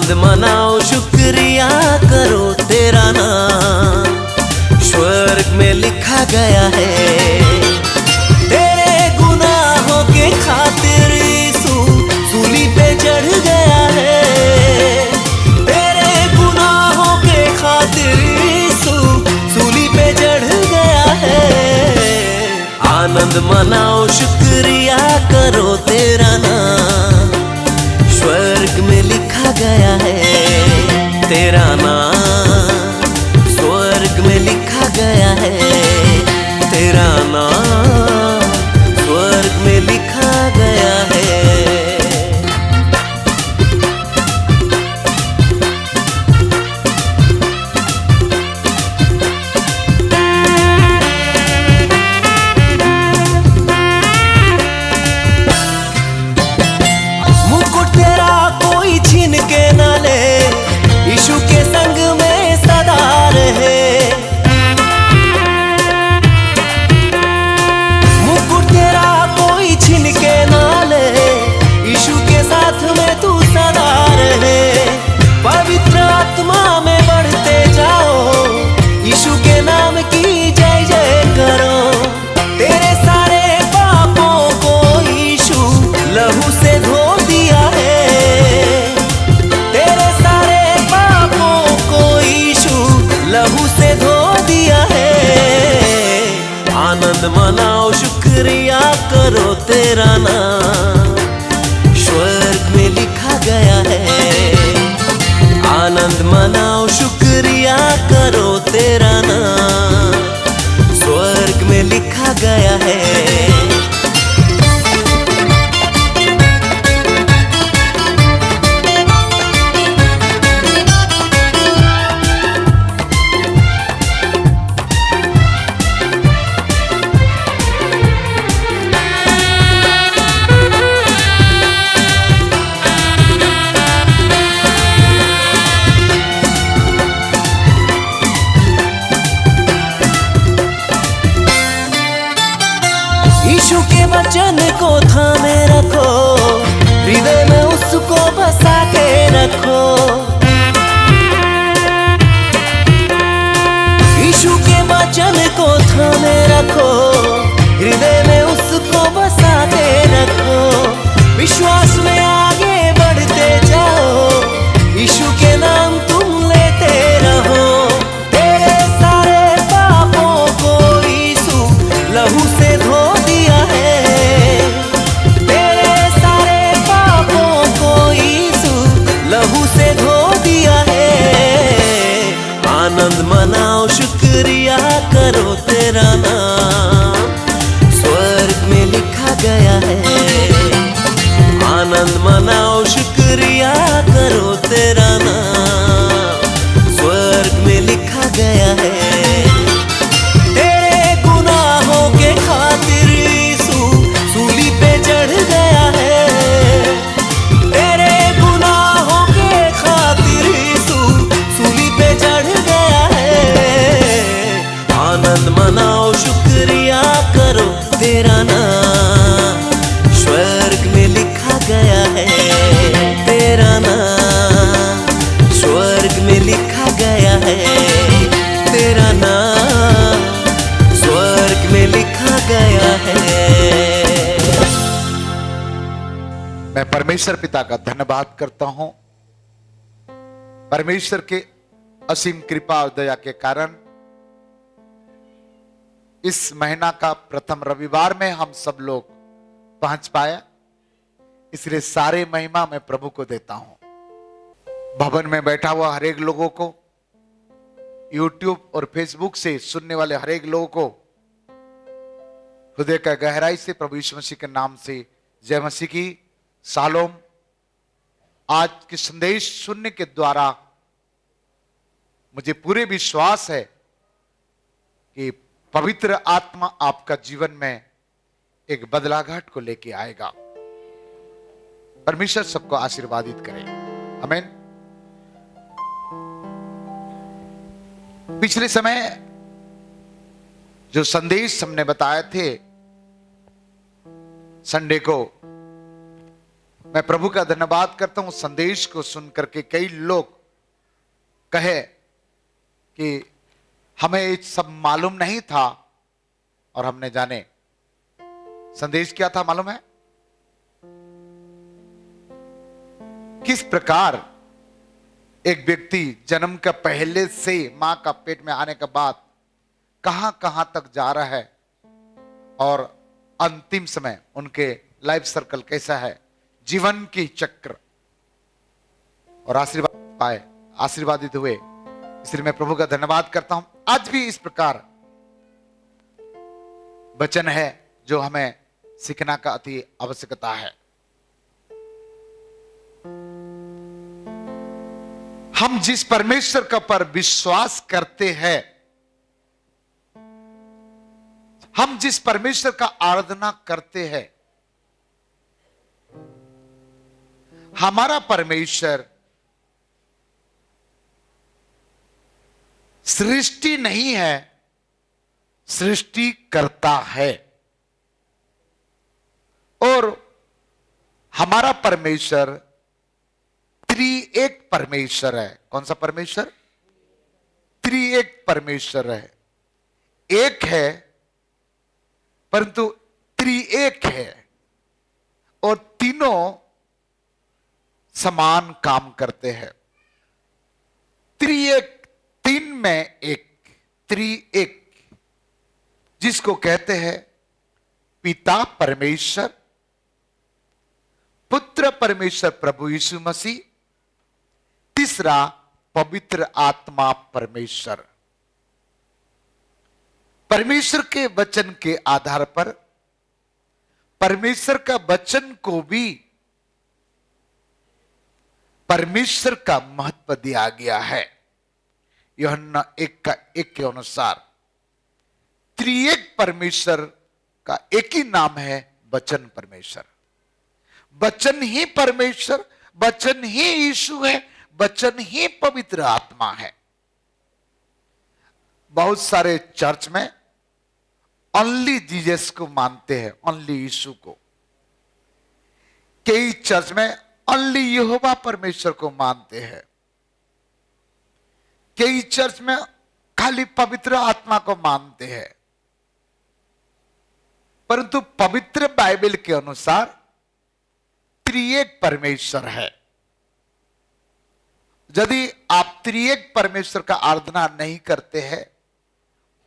आनंद मनाओ, शुक्रिया करो तेरा नाम स्वर्ग में लिखा गया है। तेरे गुनाहों के खातिर यीशु सूली पे चढ़ गया है। तेरे गुनाहों के खातिर यीशु सूली पे चढ़ गया है। आनंद मनाओ, शुक्रिया करो तेरा नाम स्वर्ग में लिखा गया है। तेरा नाम स्वर्ग में लिखा गया है। तेरा नाम स्वर्ग में लिखा गया है। मुकुट तेरा कोई छीन के ना ले, यीशु के संग में सदा रहे। मुकुट तेरा कोई छीन के ना ले, यीशु के साथ में तू सदा रहे। पवित्र आत्मा में बढ़ते जाओ, यीशु के नाम की जय जय करो। तेरे सारे पापों को यीशु लहू से धो दिया है। तेरे सारे पापों को यीशु लहू से धो दिया है। आनंद मनाओ, शुक्रिया करो तेरा नाम स्वर्ग में लिखा गया है। आनंद मनाओ, शुक्रिया करो तेरा नाम स्वर्ग में लिखा गया है। यीशु के वचन को थामे रखो, हृदय में उसको बसा के रखो। यीशु के वचन को थामे रखो, हृदय में उसको बसा के रखो। विश्वास में आगे बढ़ते जाओ, यीशु के नाम तुम लेते रहो। तेरे सारे पापों को यीशु लहू से धो दिया है। तेरे सारे पापों को यीशु लहू से धो दिया है। आनंद मनाओ, शुक्रिया करो तेरा नाम स्वर्ग में लिखा गया है। आनंद मनाओ, शुक्रिया करो तेरा नाम स्वर्ग में लिखा गया है। तेरे गुनाहों के खातिर यीशु सूली पे चढ़ गया है। तेरे गुनाहों के खातिर यीशु सूली पे चढ़ गया है। आनंद मनाओ, शुक्रिया करो तेरा नाम स्वर्ग में लिखा गया है। तेरा नाम स्वर्ग में लिखा गया है। तेरा नाम स्वर्ग में लिखा गया है। मैं परमेश्वर पिता का धन्यवाद करता हूं। परमेश्वर के असीम कृपा और दया के कारण इस महीना का प्रथम रविवार में हम सब लोग पहुंच पाए, इसलिए सारे महिमा मैं प्रभु को देता हूं। भवन में बैठा हुआ हरेक लोगों को, यूट्यूब और फेसबुक से सुनने वाले हरेक लोगों को हृदय का गहराई से प्रभु यीशु मसीह के नाम से जय मसीह की। शालोम। आज के संदेश सुनने के द्वारा मुझे पूरे विश्वास है कि पवित्र आत्मा आपका जीवन में एक बदलाघाट को लेके आएगा। परमेश्वर सबको आशीर्वादित करे, आमीन। पिछले समय जो संदेश हमने बताए थे संडे को, मैं प्रभु का धन्यवाद करता हूं संदेश को सुन करके कई लोग कहे कि हमें ये सब मालूम नहीं था और हमने जाने। संदेश क्या था मालूम है? किस प्रकार एक व्यक्ति जन्म का पहले से मां का पेट में आने के बाद कहां कहां तक जा रहा है और अंतिम समय उनके लाइफ सर्कल कैसा है, जीवन की चक्र, और आशीर्वाद पाए, आशीर्वादित हुए। इसलिए मैं प्रभु का धन्यवाद करता हूं। आज भी इस प्रकार वचन है जो हमें सीखना का अति आवश्यकता है। हम जिस परमेश्वर का पर विश्वास करते हैं, हम जिस परमेश्वर का आराधना करते हैं, हमारा परमेश्वर सृष्टि नहीं है, सृष्टि करता है। और हमारा परमेश्वर त्रिएक परमेश्वर है। कौन सा परमेश्वर? त्रिएक परमेश्वर है। एक है परंतु त्रिएक है और तीनों समान काम करते हैं। त्रिएक, तीन में एक, त्रिएक जिसको कहते हैं पिता परमेश्वर, पुत्र परमेश्वर प्रभु यीशु मसीह, तीसरा पवित्र आत्मा परमेश्वर। परमेश्वर के वचन के आधार पर परमेश्वर का वचन को भी परमेश्वर का महत्व दिया गया है। यूहन्ना 1:1 के अनुसार त्रिएक परमेश्वर का एक ही नाम है, वचन परमेश्वर। वचन ही परमेश्वर, वचन ही यीशु है, वचन ही पवित्र आत्मा है। बहुत सारे चर्च में ओनली जीसस को मानते हैं, ओनली यीशु को। कई चर्च में ओनली यहोवा परमेश्वर को मानते हैं। कई चर्च में खाली पवित्र आत्मा को मानते हैं। परंतु पवित्र बाइबल के अनुसार त्रिएक परमेश्वर है। यदि आप त्रिएक परमेश्वर का आराधना नहीं करते हैं,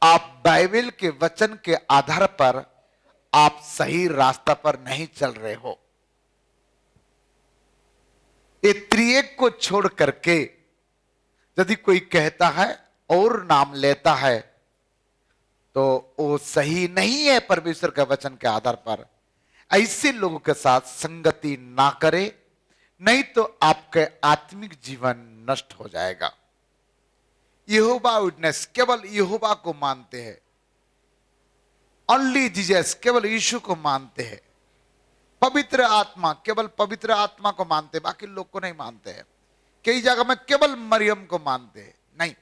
आप बाइबल के वचन के आधार पर आप सही रास्ता पर नहीं चल रहे हो। ये त्रिएक को छोड़ करके यदि कोई कहता है और नाम लेता है तो वो सही नहीं है परमेश्वर के वचन के आधार पर। ऐसे लोगों के साथ संगति ना करे, नहीं तो आपके आत्मिक जीवन नष्ट हो जाएगा। यहोवा विटनेस केवल यहोवा को मानते हैं, ओनली जीसस केवल यीशु को मानते हैं। पवित्र आत्मा केवल पवित्र आत्मा को मानते, बाकी लोग को नहीं मानते हैं। कई जगह में केवल मरियम को मानते हैं। नहीं,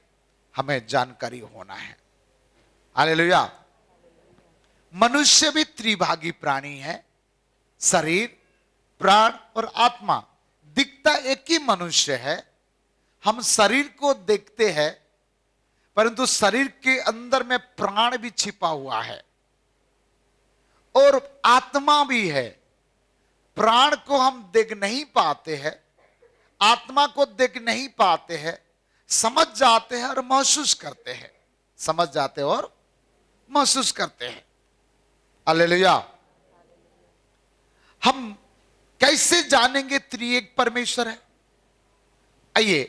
हमें जानकारी होना है। हालेलुया। मनुष्य भी त्रिभागी प्राणी है, शरीर, प्राण और आत्मा। दिखता एक ही मनुष्य है। हम शरीर को देखते हैं, परंतु शरीर के अंदर में प्राण भी छिपा हुआ है और आत्मा भी है। प्राण को हम देख नहीं पाते हैं, आत्मा को देख नहीं पाते हैं, समझ जाते हैं और महसूस करते हैं। समझ जाते हैं और महसूस करते हैं। हालेलुया। हम कैसे जानेंगे त्रिएक परमेश्वर है? आइए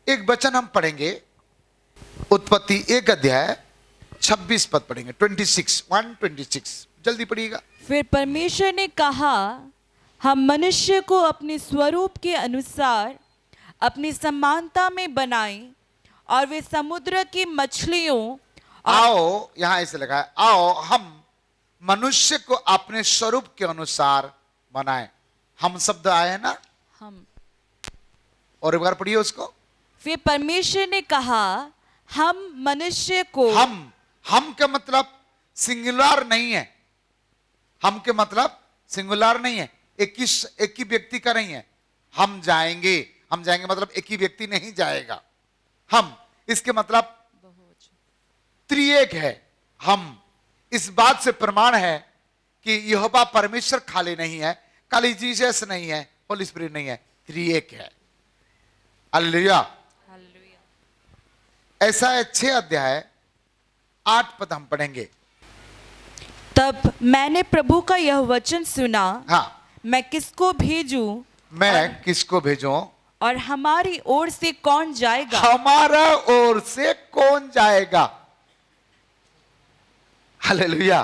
एक वचन हम पढ़ेंगे, उत्पत्ति 1:26 पद पढ़ेंगे। 1:26 जल्दी पढ़िएगा। फिर परमेश्वर ने कहा, हम मनुष्य को अपने स्वरूप के अनुसार अपनी समानता में बनाएं और वे समुद्र की मछलियों। आओ, यहां ऐसे लिखा है, आओ हम मनुष्य को अपने स्वरूप के अनुसार बनाएं। हम शब्द आए ना, हम। और एक बार पढ़िए उसको। फिर परमेश्वर ने कहा, हम मनुष्य को। हम का मतलब सिंगुलर नहीं है। हम के मतलब सिंगुलर नहीं है, एक ही व्यक्ति का नहीं है। हम जाएंगे मतलब एक ही व्यक्ति नहीं जाएगा, हम, इसके मतलब त्रिएक है। हम, इस बात से प्रमाण है कि यहोवा परमेश्वर खाली नहीं है, खाली जीसस नहीं है, होली स्पिरिट नहीं है, त्रिएक है। हालेलुया। ऐसा है 6 अध्याय 8 पद हम पढ़ेंगे। तब मैंने प्रभु का यह वचन सुना, हाँ, मैं किसको भेजूं मैं किसको भेजूं और हमारी ओर से कौन जाएगा। हमारा ओर से कौन जाएगा। हालेलुया।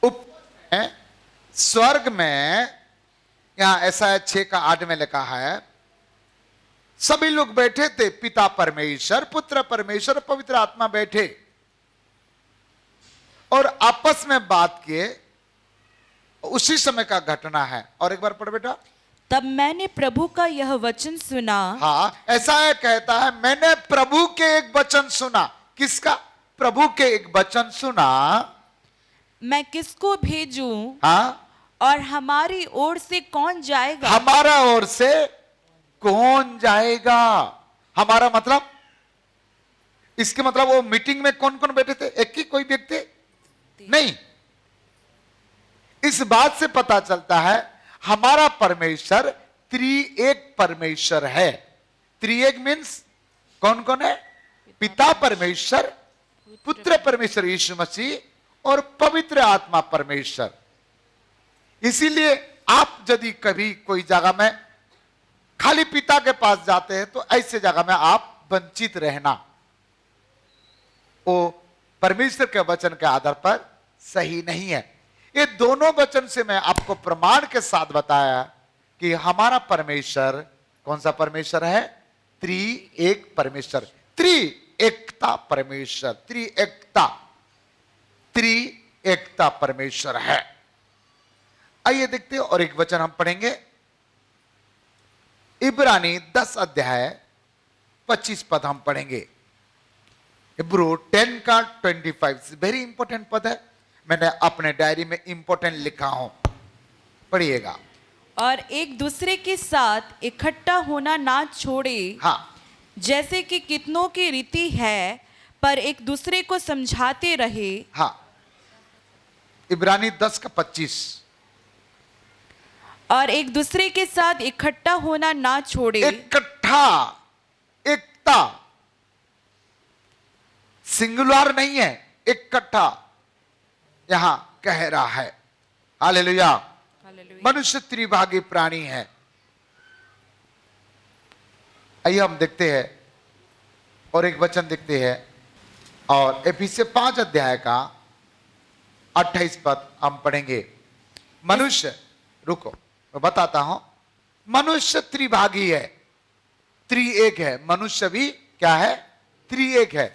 ऊपर में, स्वर्ग में, यहां ऐसा 6 का 8 में लिखा है, सभी लोग बैठे थे, पिता परमेश्वर, पुत्र परमेश्वर, पवित्र आत्मा बैठे और आपस में बात किए। उसी समय का घटना है। और एक बार पढ़ बेटा। तब मैंने प्रभु का यह वचन सुना। हाँ, ऐसा है, कहता है मैंने प्रभु के एक वचन सुना। किसका? प्रभु के एक वचन सुना, मैं किसको भेजूं हाँ, और हमारी ओर से कौन जाएगा। हमारा ओर से कौन जाएगा। हमारा मतलब, इसके मतलब वो मीटिंग में कौन कौन बैठे थे? एक ही कोई व्यक्ति नहीं। इस बात से पता चलता है हमारा परमेश्वर त्रिएक परमेश्वर है। त्रिएक मीन्स कौन कौन है? पिता परमेश्वर, पुत्र परमेश्वर यीशु मसीह और पवित्र आत्मा परमेश्वर। इसीलिए आप यदि कभी कोई जगह में खाली पिता के पास जाते हैं तो ऐसे जगह में आप वंचित रहना, वो परमेश्वर के वचन के आधार पर सही नहीं है। ये दोनों वचन से मैं आपको प्रमाण के साथ बताया कि हमारा परमेश्वर कौन सा परमेश्वर है? त्रिएक परमेश्वर, त्रिएकता परमेश्वर, त्रिएकता परमेश्वर है। आइए देखते हैं और एक वचन हम पढ़ेंगे, इब्रानी 10 अध्याय 25 पद हम पढ़ेंगे। इब्रू 10 का 25 वेरी इंपॉर्टेंट पद है, मैंने अपने डायरी में इंपॉर्टेंट लिखा हूं, पढ़िएगा। और एक दूसरे के साथ इकट्ठा होना ना छोड़े, हाँ, जैसे कि कितनों की रीति है, पर एक दूसरे को समझाते रहे। हाँ, इब्रानी 10 का 25। और एक दूसरे के साथ इकट्ठा होना ना छोड़े। इकट्ठा, एकता, सिंगुलर नहीं है, इकट्ठा यहां कह रहा है। हालेलुया। मनुष्य त्रिभागी प्राणी है। आइए हम देखते हैं और एक वचन देखते हैं, और एफिसियों 5 अध्याय का 28 पद हम पढ़ेंगे। मनुष्य, रुको मैं बताता हूं, मनुष्य त्रिभागी है, त्रिएक है। मनुष्य भी क्या है? त्रिएक है।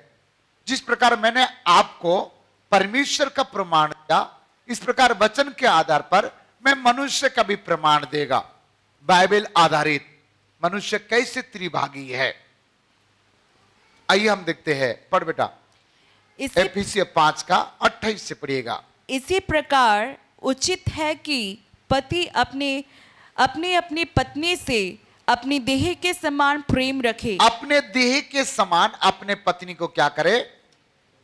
जिस प्रकार मैंने आपको परमेश्वर का प्रमाण दिया, इस प्रकार वचन के आधार पर मैं मनुष्य का भी प्रमाण देगा। बाइबल आधारित मनुष्य कैसे त्रिभागी है, आइए हम देखते हैं। पढ़ बेटा, एफिसियों 5 का 28 से पढ़िएगा। इसी प्रकार उचित है कि पति अपनी पत्नी से अपनी देह के समान प्रेम रखे। अपने देह के समान अपने पत्नी को क्या करे?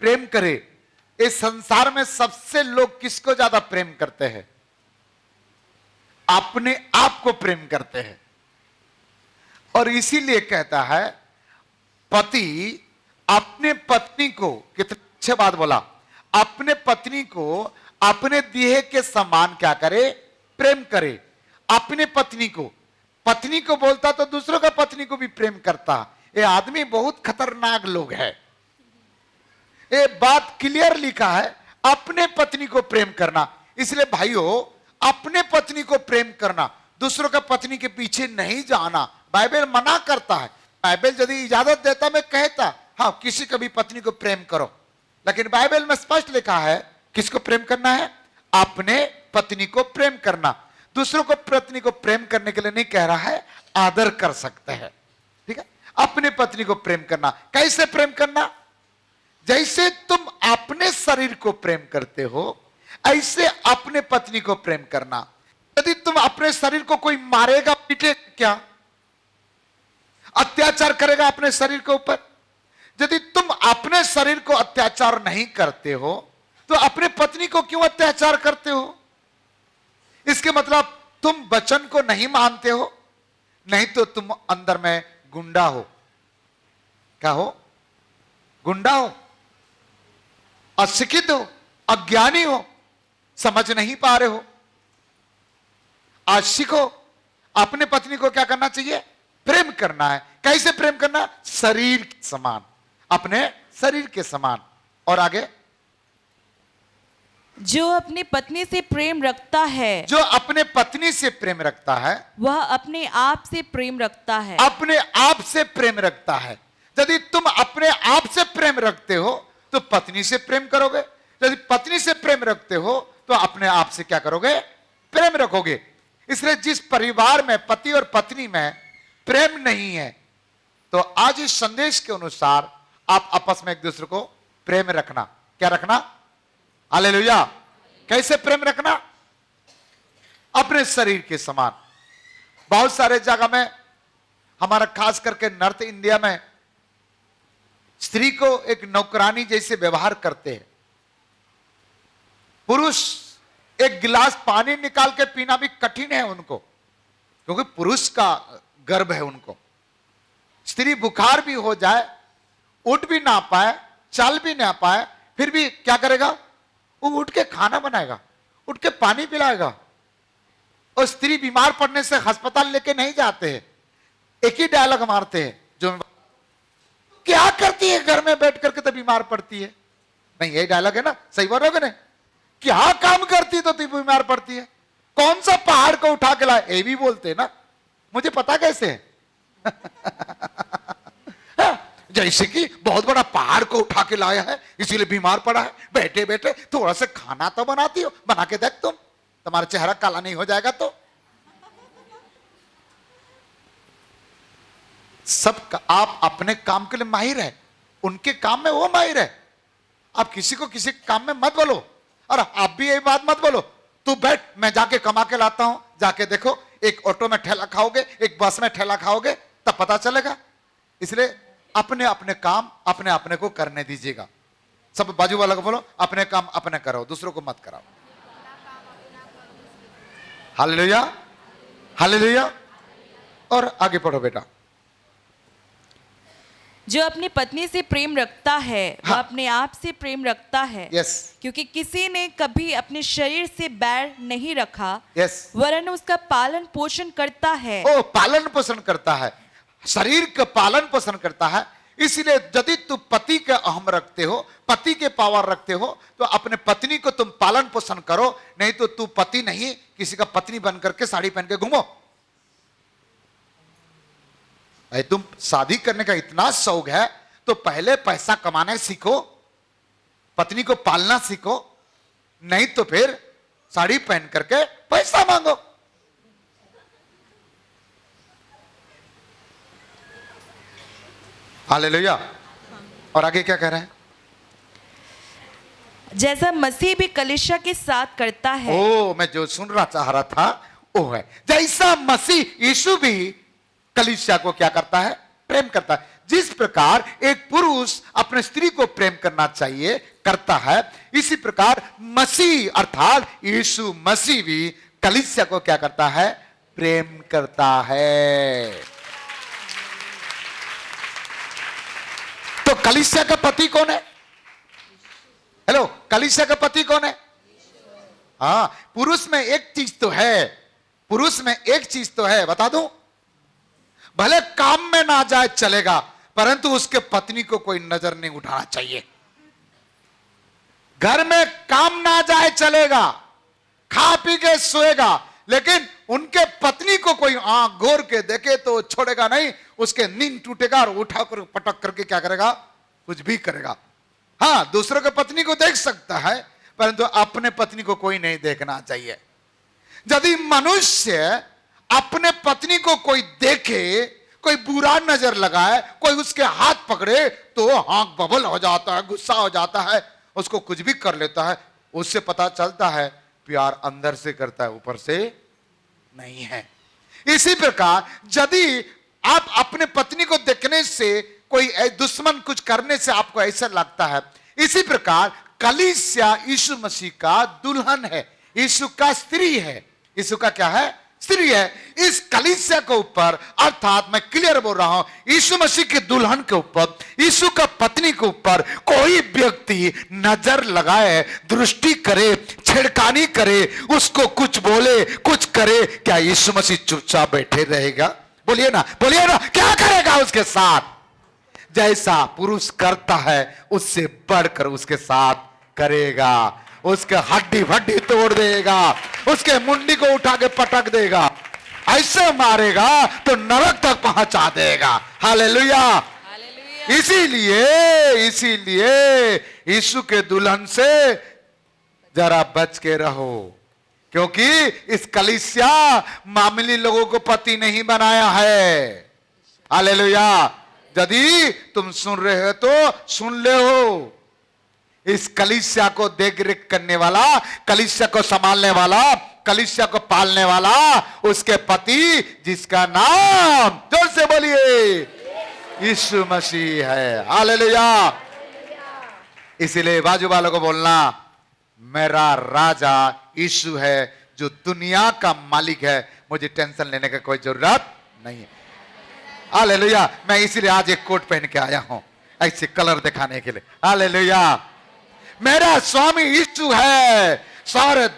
प्रेम करे। इस संसार में सबसे लोग किसको ज्यादा प्रेम करते हैं? अपने आप को प्रेम करते हैं। और इसीलिए कहता है पति अपने पत्नी को, कितनी अच्छी बात बोला, अपने पत्नी को अपने देह के समान क्या करे? प्रेम करे। अपने पत्नी को बोलता तो दूसरों का पत्नी को भी प्रेम करता। ये आदमी बहुत खतरनाक लोग है। ये बात क्लियर लिखा है, अपने पत्नी को प्रेम करना। इसलिए भाइयों, अपने पत्नी को प्रेम करना, दूसरों का पत्नी के पीछे नहीं जाना। बाइबल मना करता है। बाइबल यदि इजाजत देता मैं कहता हाँ किसी का भी पत्नी को प्रेम करो, लेकिन बाइबल में स्पष्ट लिखा है किसको प्रेम करना है? अपने पत्नी को प्रेम करना। दूसरों को पत्नी को प्रेम करने के लिए नहीं कह रहा है, आदर कर सकते हैं। ठीक है, अपने पत्नी को प्रेम करना। कैसे प्रेम करना? जैसे तुम अपने शरीर को प्रेम करते हो, ऐसे अपने पत्नी को प्रेम करना। यदि तुम अपने शरीर को कोई मारेगा पीटे क्या, अत्याचार करेगा अपने शरीर के ऊपर, यदि तुम अपने शरीर को अत्याचार नहीं करते हो तो अपने पत्नी को क्यों अत्याचार करते हो? इसके मतलब तुम वचन को नहीं मानते हो, नहीं तो तुम अंदर में गुंडा हो। क्या हो? गुंडा हो, अशिक्षित हो, अज्ञानी हो, समझ नहीं पा रहे हो। आज सीखो, अपने पत्नी को क्या करना चाहिए? प्रेम करना है। कैसे प्रेम करना? शरीर के समान, अपने शरीर के समान। और आगे, जो अपनी पत्नी से प्रेम रखता है, जो अपने पत्नी से प्रेम रखता है वह अपने आप से प्रेम रखता है। अपने आप से प्रेम रखता है। यदि तुम अपने आप से प्रेम रखते हो तो पत्नी से प्रेम करोगे, यदि पत्नी से प्रेम रखते हो तो अपने आप से क्या करोगे? प्रेम रखोगे। इसलिए जिस परिवार में पति और पत्नी में प्रेम नहीं है, तो आज इस संदेश के अनुसार आप आपस में एक दूसरे को प्रेम रखना। क्या रखना? हालेलुया। कैसे प्रेम रखना? अपने शरीर के समान। बहुत सारे जगह में, हमारा खास करके नॉर्थ इंडिया में, स्त्री को एक नौकरानी जैसे व्यवहार करते हैं। पुरुष एक गिलास पानी निकाल के पीना भी कठिन है उनको, क्योंकि पुरुष का गर्भ है उनको। स्त्री बुखार भी हो जाए, उठ भी ना पाए, चल भी ना पाए, फिर भी क्या करेगा? वो उठ के खाना बनाएगा, उठ के पानी पिलाएगा। और स्त्री बीमार पड़ने से अस्पताल लेके नहीं जाते हैं, एक ही डायलॉग मारते हैं, जो क्या करती है घर में बैठ करके तो बीमार पड़ती है। नहीं, यही डायलॉग है ना? सही बोल रहे हो नहीं? क्या काम करती तो तू बीमार पड़ती है? कौन सा पहाड़ को उठा के लाए, ये भी बोलते हैं ना। मुझे पता कैसे है? जैसे कि बहुत बड़ा पहाड़ को उठा के लाया है इसीलिए बीमार पड़ा है। बैठे बैठे थोड़ा सा खाना तो बनाती हो, बना के देख तुम, तुम्हारा चेहरा काला नहीं हो जाएगा। तो सब आप अपने काम के लिए माहिर है, उनके काम में वो माहिर है। आप किसी को किसी काम में मत बोलो, और आप भी यही बात मत बोलो, तू बैठ मैं जाके कमा के लाता हूं। जाके देखो, एक ऑटो में ठेला खाओगे, एक बस में ठेला खाओगे, तब पता चलेगा। इसलिए अपने अपने काम अपने अपने को करने दीजिएगा। सब बाजू वाला को बोलो, अपने काम अपने करो, दूसरों को मत कराओ। Hallelujah, hallelujah. और आगे पढ़ो बेटा। जो अपनी पत्नी से प्रेम रखता है, वह अपने आप से प्रेम रखता है। यस, क्योंकि किसी ने कभी अपने शरीर से बैर नहीं रखा, यस। वरन उसका पालन पोषण करता है। ओ, पालन पोषण करता है, शरीर का पालन पोषण करता है। इसलिए यदि तुम पति के अहम रखते हो, पति के पावर रखते हो, तो अपने पत्नी को तुम पालन पोषण करो। नहीं तो तू पति नहीं, किसी का पत्नी बन करके साड़ी पहन के घूमो। तुम शादी करने का इतना शौक है तो पहले पैसा कमाना सीखो, पत्नी को पालना सीखो, नहीं तो फिर साड़ी पहन करके पैसा मांगो। हालेलुया। और आगे क्या कह रहे हैं? जैसा मसीह भी कलीसिया के साथ करता है। ओ, मैं जो सुन रहा चाह रहा था वो है, जैसा मसीह यीशु भी कलीसिया को क्या करता है? प्रेम करता है। जिस प्रकार एक पुरुष अपने स्त्री को प्रेम करना चाहिए, करता है, इसी प्रकार मसीह अर्थात यीशु मसीह भी कलीसिया को क्या करता है? प्रेम करता है। तो कलीसिया का पति कौन है? हेलो, कलीसिया का पति कौन है? हाँ, पुरुष में एक चीज तो है, पुरुष में एक चीज तो है, बता दूं, भले काम में ना जाए चलेगा, परंतु उसके पत्नी को कोई नजर नहीं उठाना चाहिए। घर में काम ना जाए चलेगा, खा पी के सोएगा, लेकिन उनके पत्नी को कोई आंख घोर के देखे तो छोड़ेगा नहीं, उसके नींद टूटेगा और उठा कर पटक करके क्या करेगा? कुछ भी करेगा। हाँ, दूसरों के पत्नी को देख सकता है, परंतु अपने पत्नी को कोई नहीं देखना चाहिए। यदि मनुष्य अपने पत्नी को कोई देखे, कोई बुरा नजर लगाए, कोई उसके हाथ पकड़े तो आंख बबल हो जाता है, गुस्सा हो जाता है, उसको कुछ भी कर लेता है। उससे पता चलता है प्यार अंदर से करता है, ऊपर से नहीं है। इसी प्रकार यदि आप अपने पत्नी को देखने से कोई दुश्मन कुछ करने से आपको ऐसा लगता है, इसी प्रकार कलीसिया यीशु मसीह का दुल्हन है, यीशु का स्त्री है। यीशु का क्या है? स्त्री है। इस कलीसिया के ऊपर, अर्थात मैं क्लियर बोल रहा हूं, यीशु मसीह के दुल्हन के ऊपर, यीशु का पत्नी के ऊपर कोई व्यक्ति नजर लगाए, दृष्टि करे, छेड़खानी करे, उसको कुछ बोले, कुछ करे, क्या यीशु मसीह चुपचाप बैठे रहेगा? बोलिए ना, बोलिए ना, क्या करेगा उसके साथ? जैसा पुरुष करता है उससे बढ़कर उसके साथ करेगा। उसके हड्डी भड्डी तोड़ देगा, उसके मुंडी को उठा के पटक देगा, ऐसे मारेगा तो नरक तक पहुंचा देगा। हालेलुया। इसीलिए यीशु के दुल्हन से जरा बच के रहो, क्योंकि इस कलीसिया मामूली लोगों को पति नहीं बनाया है। हालेलुया। यदि तुम सुन रहे हो तो सुन ले हो, इस कलीसिया को देख रेख करने वाला, कलीसिया को संभालने वाला, कलीसिया को पालने वाला उसके पति, जिसका नाम जोर से बोलिए यीशु मसीह है। हालेलुया। इसीलिए बाजू वालों को बोलना, मेरा राजा यीशु है जो दुनिया का मालिक है, मुझे टेंशन लेने की कोई जरूरत नहीं है। हालेलुया। मैं इसीलिए आज एक कोट पहन के आया हूं, ऐसे कलर दिखाने के लिए। हालेलुया। मेरा स्वामी यीशु है, सारे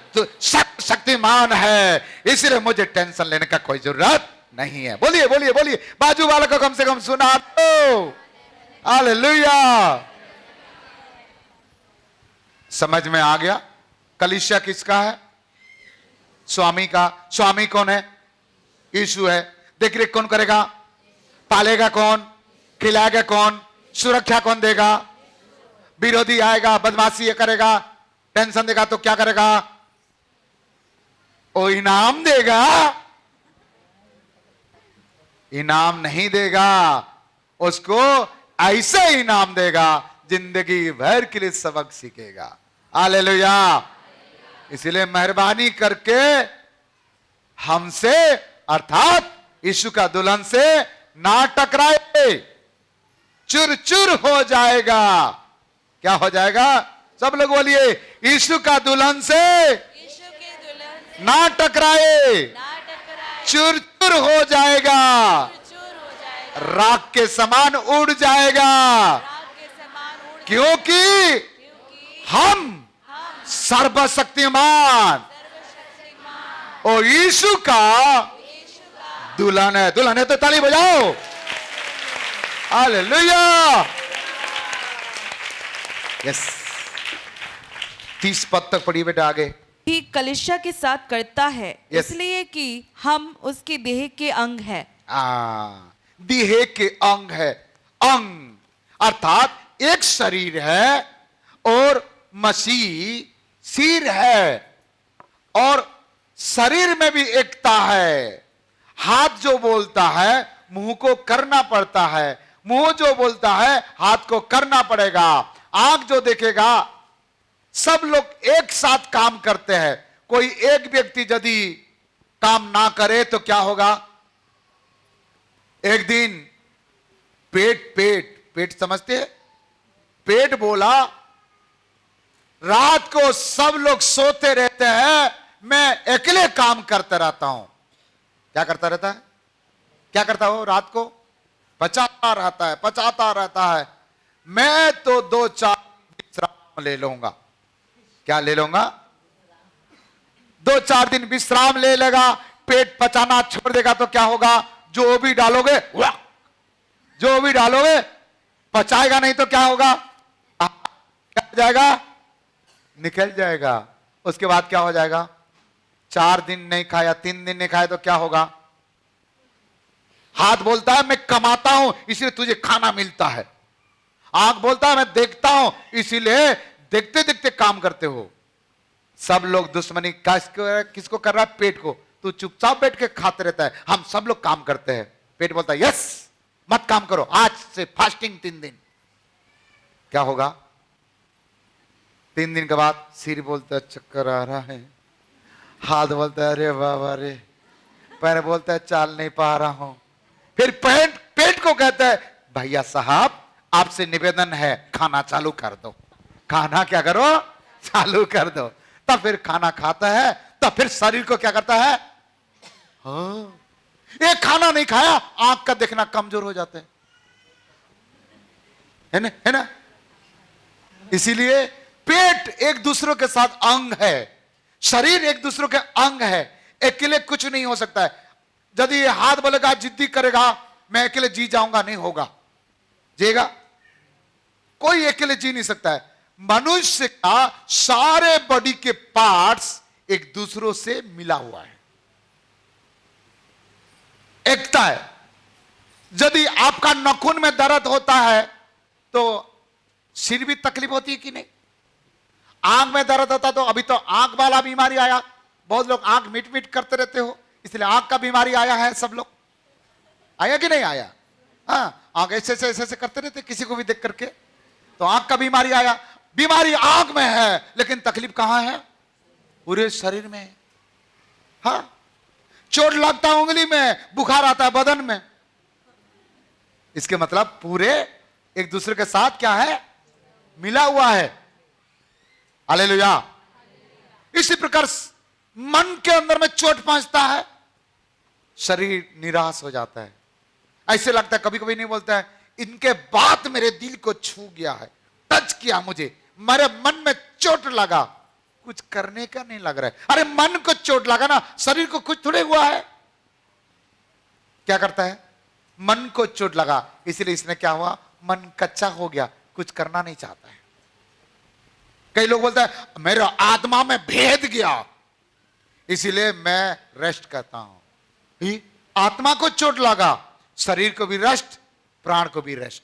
शक्तिमान है, इसलिए मुझे टेंशन लेने का कोई जरूरत नहीं है। बोलिए बोलिए बोलिए, बाजू वालों को कम से कम सुना दो। हालेलुया। समझ में आ गया? कलीसिया किसका है? स्वामी का। स्वामी कौन है? यीशु है। देख रेख कौन करेगा? पालेगा कौन? खिलाएगा कौन? सुरक्षा कौन देगा? विरोधी आएगा, बदमाशी ये करेगा, टेंशन देगा तो क्या करेगा? वो इनाम देगा? इनाम नहीं देगा, उसको ऐसे इनाम देगा जिंदगी भर के लिए सबक सीखेगा। हालेलुया। इसलिए मेहरबानी करके हमसे, अर्थात यीशु का दुल्हन से ना टकराए, चुर चुर हो जाएगा। क्या हो जाएगा? सब लोग बोलिए, यीशु का दुल्हन से ना टकराए, चुर चुर हो जाएगा, राख के समान उड़ जाएगा, क्योंकि हम सर्वशक्तिमान और यीशु का दुल्हन है। दुल्हन है तो ताली बजाओ। हालेलुया। यस। 30 पद तक पढ़िए बेटा आगे। ही कलीसिया के साथ करता है, Yes. इसलिए कि हम उसके देह के अंग है। देह के अंग है। अंग अर्थात एक शरीर है और मसीह सिर है, और शरीर में भी एकता है। हाथ जो बोलता है मुंह को करना पड़ता है, मुंह जो बोलता है हाथ को करना पड़ेगा। आंख जो देखेगा, सब लोग एक साथ काम करते हैं। कोई एक व्यक्ति यदि काम ना करे तो क्या होगा? एक दिन पेट समझते हैं? पेट बोला, रात को सब लोग सोते रहते हैं, मैं अकेले काम करता रहता हूं। क्या करता रहता है? क्या करता हो? रात को पचाता रहता है। मैं तो 2-4 विश्राम ले लूंगा। क्या ले लूंगा? 2-4 दिन विश्राम ले लेगा। पेट पचाना छोड़ देगा तो क्या होगा? जो भी डालोगे पचाएगा नहीं तो क्या होगा? क्या हो जाएगा? निकल जाएगा। उसके बाद क्या हो जाएगा? 4 दिन नहीं खाया, 3 दिन नहीं खाया तो क्या होगा? हाथ बोलता है मैं कमाता हूं इसलिए तुझे खाना मिलता है। आंख बोलता है मैं देखता हूं इसीलिए देखते देखते काम करते हो। सब लोग दुश्मनी किसको कर रहा है? पेट को। तू चुपचाप बैठ के खाते रहता है, हम सब लोग काम करते हैं। पेट बोलता है यस मत काम करो, आज से फास्टिंग 3 दिन। क्या होगा? 3 दिन के बाद सिर बोलता है चक्कर आ रहा है, हाथ बोलता है अरे बाबा रे पैर बोलता है चाल नहीं पा रहा हूं। फिर पेट पेट को कहता है भैया साहब आपसे निवेदन है खाना चालू कर दो। खाना क्या करो, चालू कर दो। तब फिर खाना खाता है, तब फिर शरीर को क्या करता है, हाँ, ये खाना नहीं खाया आंख का देखना कमजोर हो जाता है ना, है ना। इसीलिए पेट एक दूसरों के साथ अंग है, शरीर एक दूसरों के अंग है, अकेले कुछ नहीं हो सकता है। यदि ये हाथ बोलेगा जिद्दी करेगा मैं अकेले जी जाऊंगा, नहीं होगा, जिएगा कोई अकेले जी नहीं सकता है। मनुष्य का सारे बॉडी के पार्ट्स एक दूसरों से मिला हुआ है, एकता है। यदि आपका नाखून में दर्द होता है तो सिर भी तकलीफ होती है कि नहीं, आंख में दर्द होता तो अभी तो आंख वाला बीमारी आया, बहुत लोग आंख मीट मीट करते रहते हो इसलिए आंख का बीमारी आया है, सब लोग आया कि नहीं आया, हाँ आंख ऐसे ऐसे करते रहते किसी को भी देख करके तो आंख का बीमारी आया। बीमारी आंख में है लेकिन तकलीफ कहां है, पूरे शरीर में। हाँ चोट लगता है उंगली में, बुखार आता है बदन में, इसके मतलब पूरे एक दूसरे के साथ क्या है, मिला हुआ है। हालेलुया। इसी प्रकार मन के अंदर में चोट पहुंचता है, शरीर निराश हो जाता है। ऐसे लगता है, कभी कभी नहीं बोलता है इनके बात मेरे दिल को छू गया है, टच किया मुझे, मेरे मन में चोट लगा, कुछ करने का नहीं लग रहा है। अरे मन को चोट लगा ना, शरीर को कुछ थोड़े हुआ है। क्या करता है, मन को चोट लगा, इसलिए इसने क्या हुआ, मन कच्चा हो गया, कुछ करना नहीं चाहता है। कई लोग बोलते हैं मेरा आत्मा में भेद गया इसीलिए मैं रेस्ट करता हूं। ही आत्मा को चोट लगा, शरीर को भी रेस्ट, प्राण को भी रेस्ट।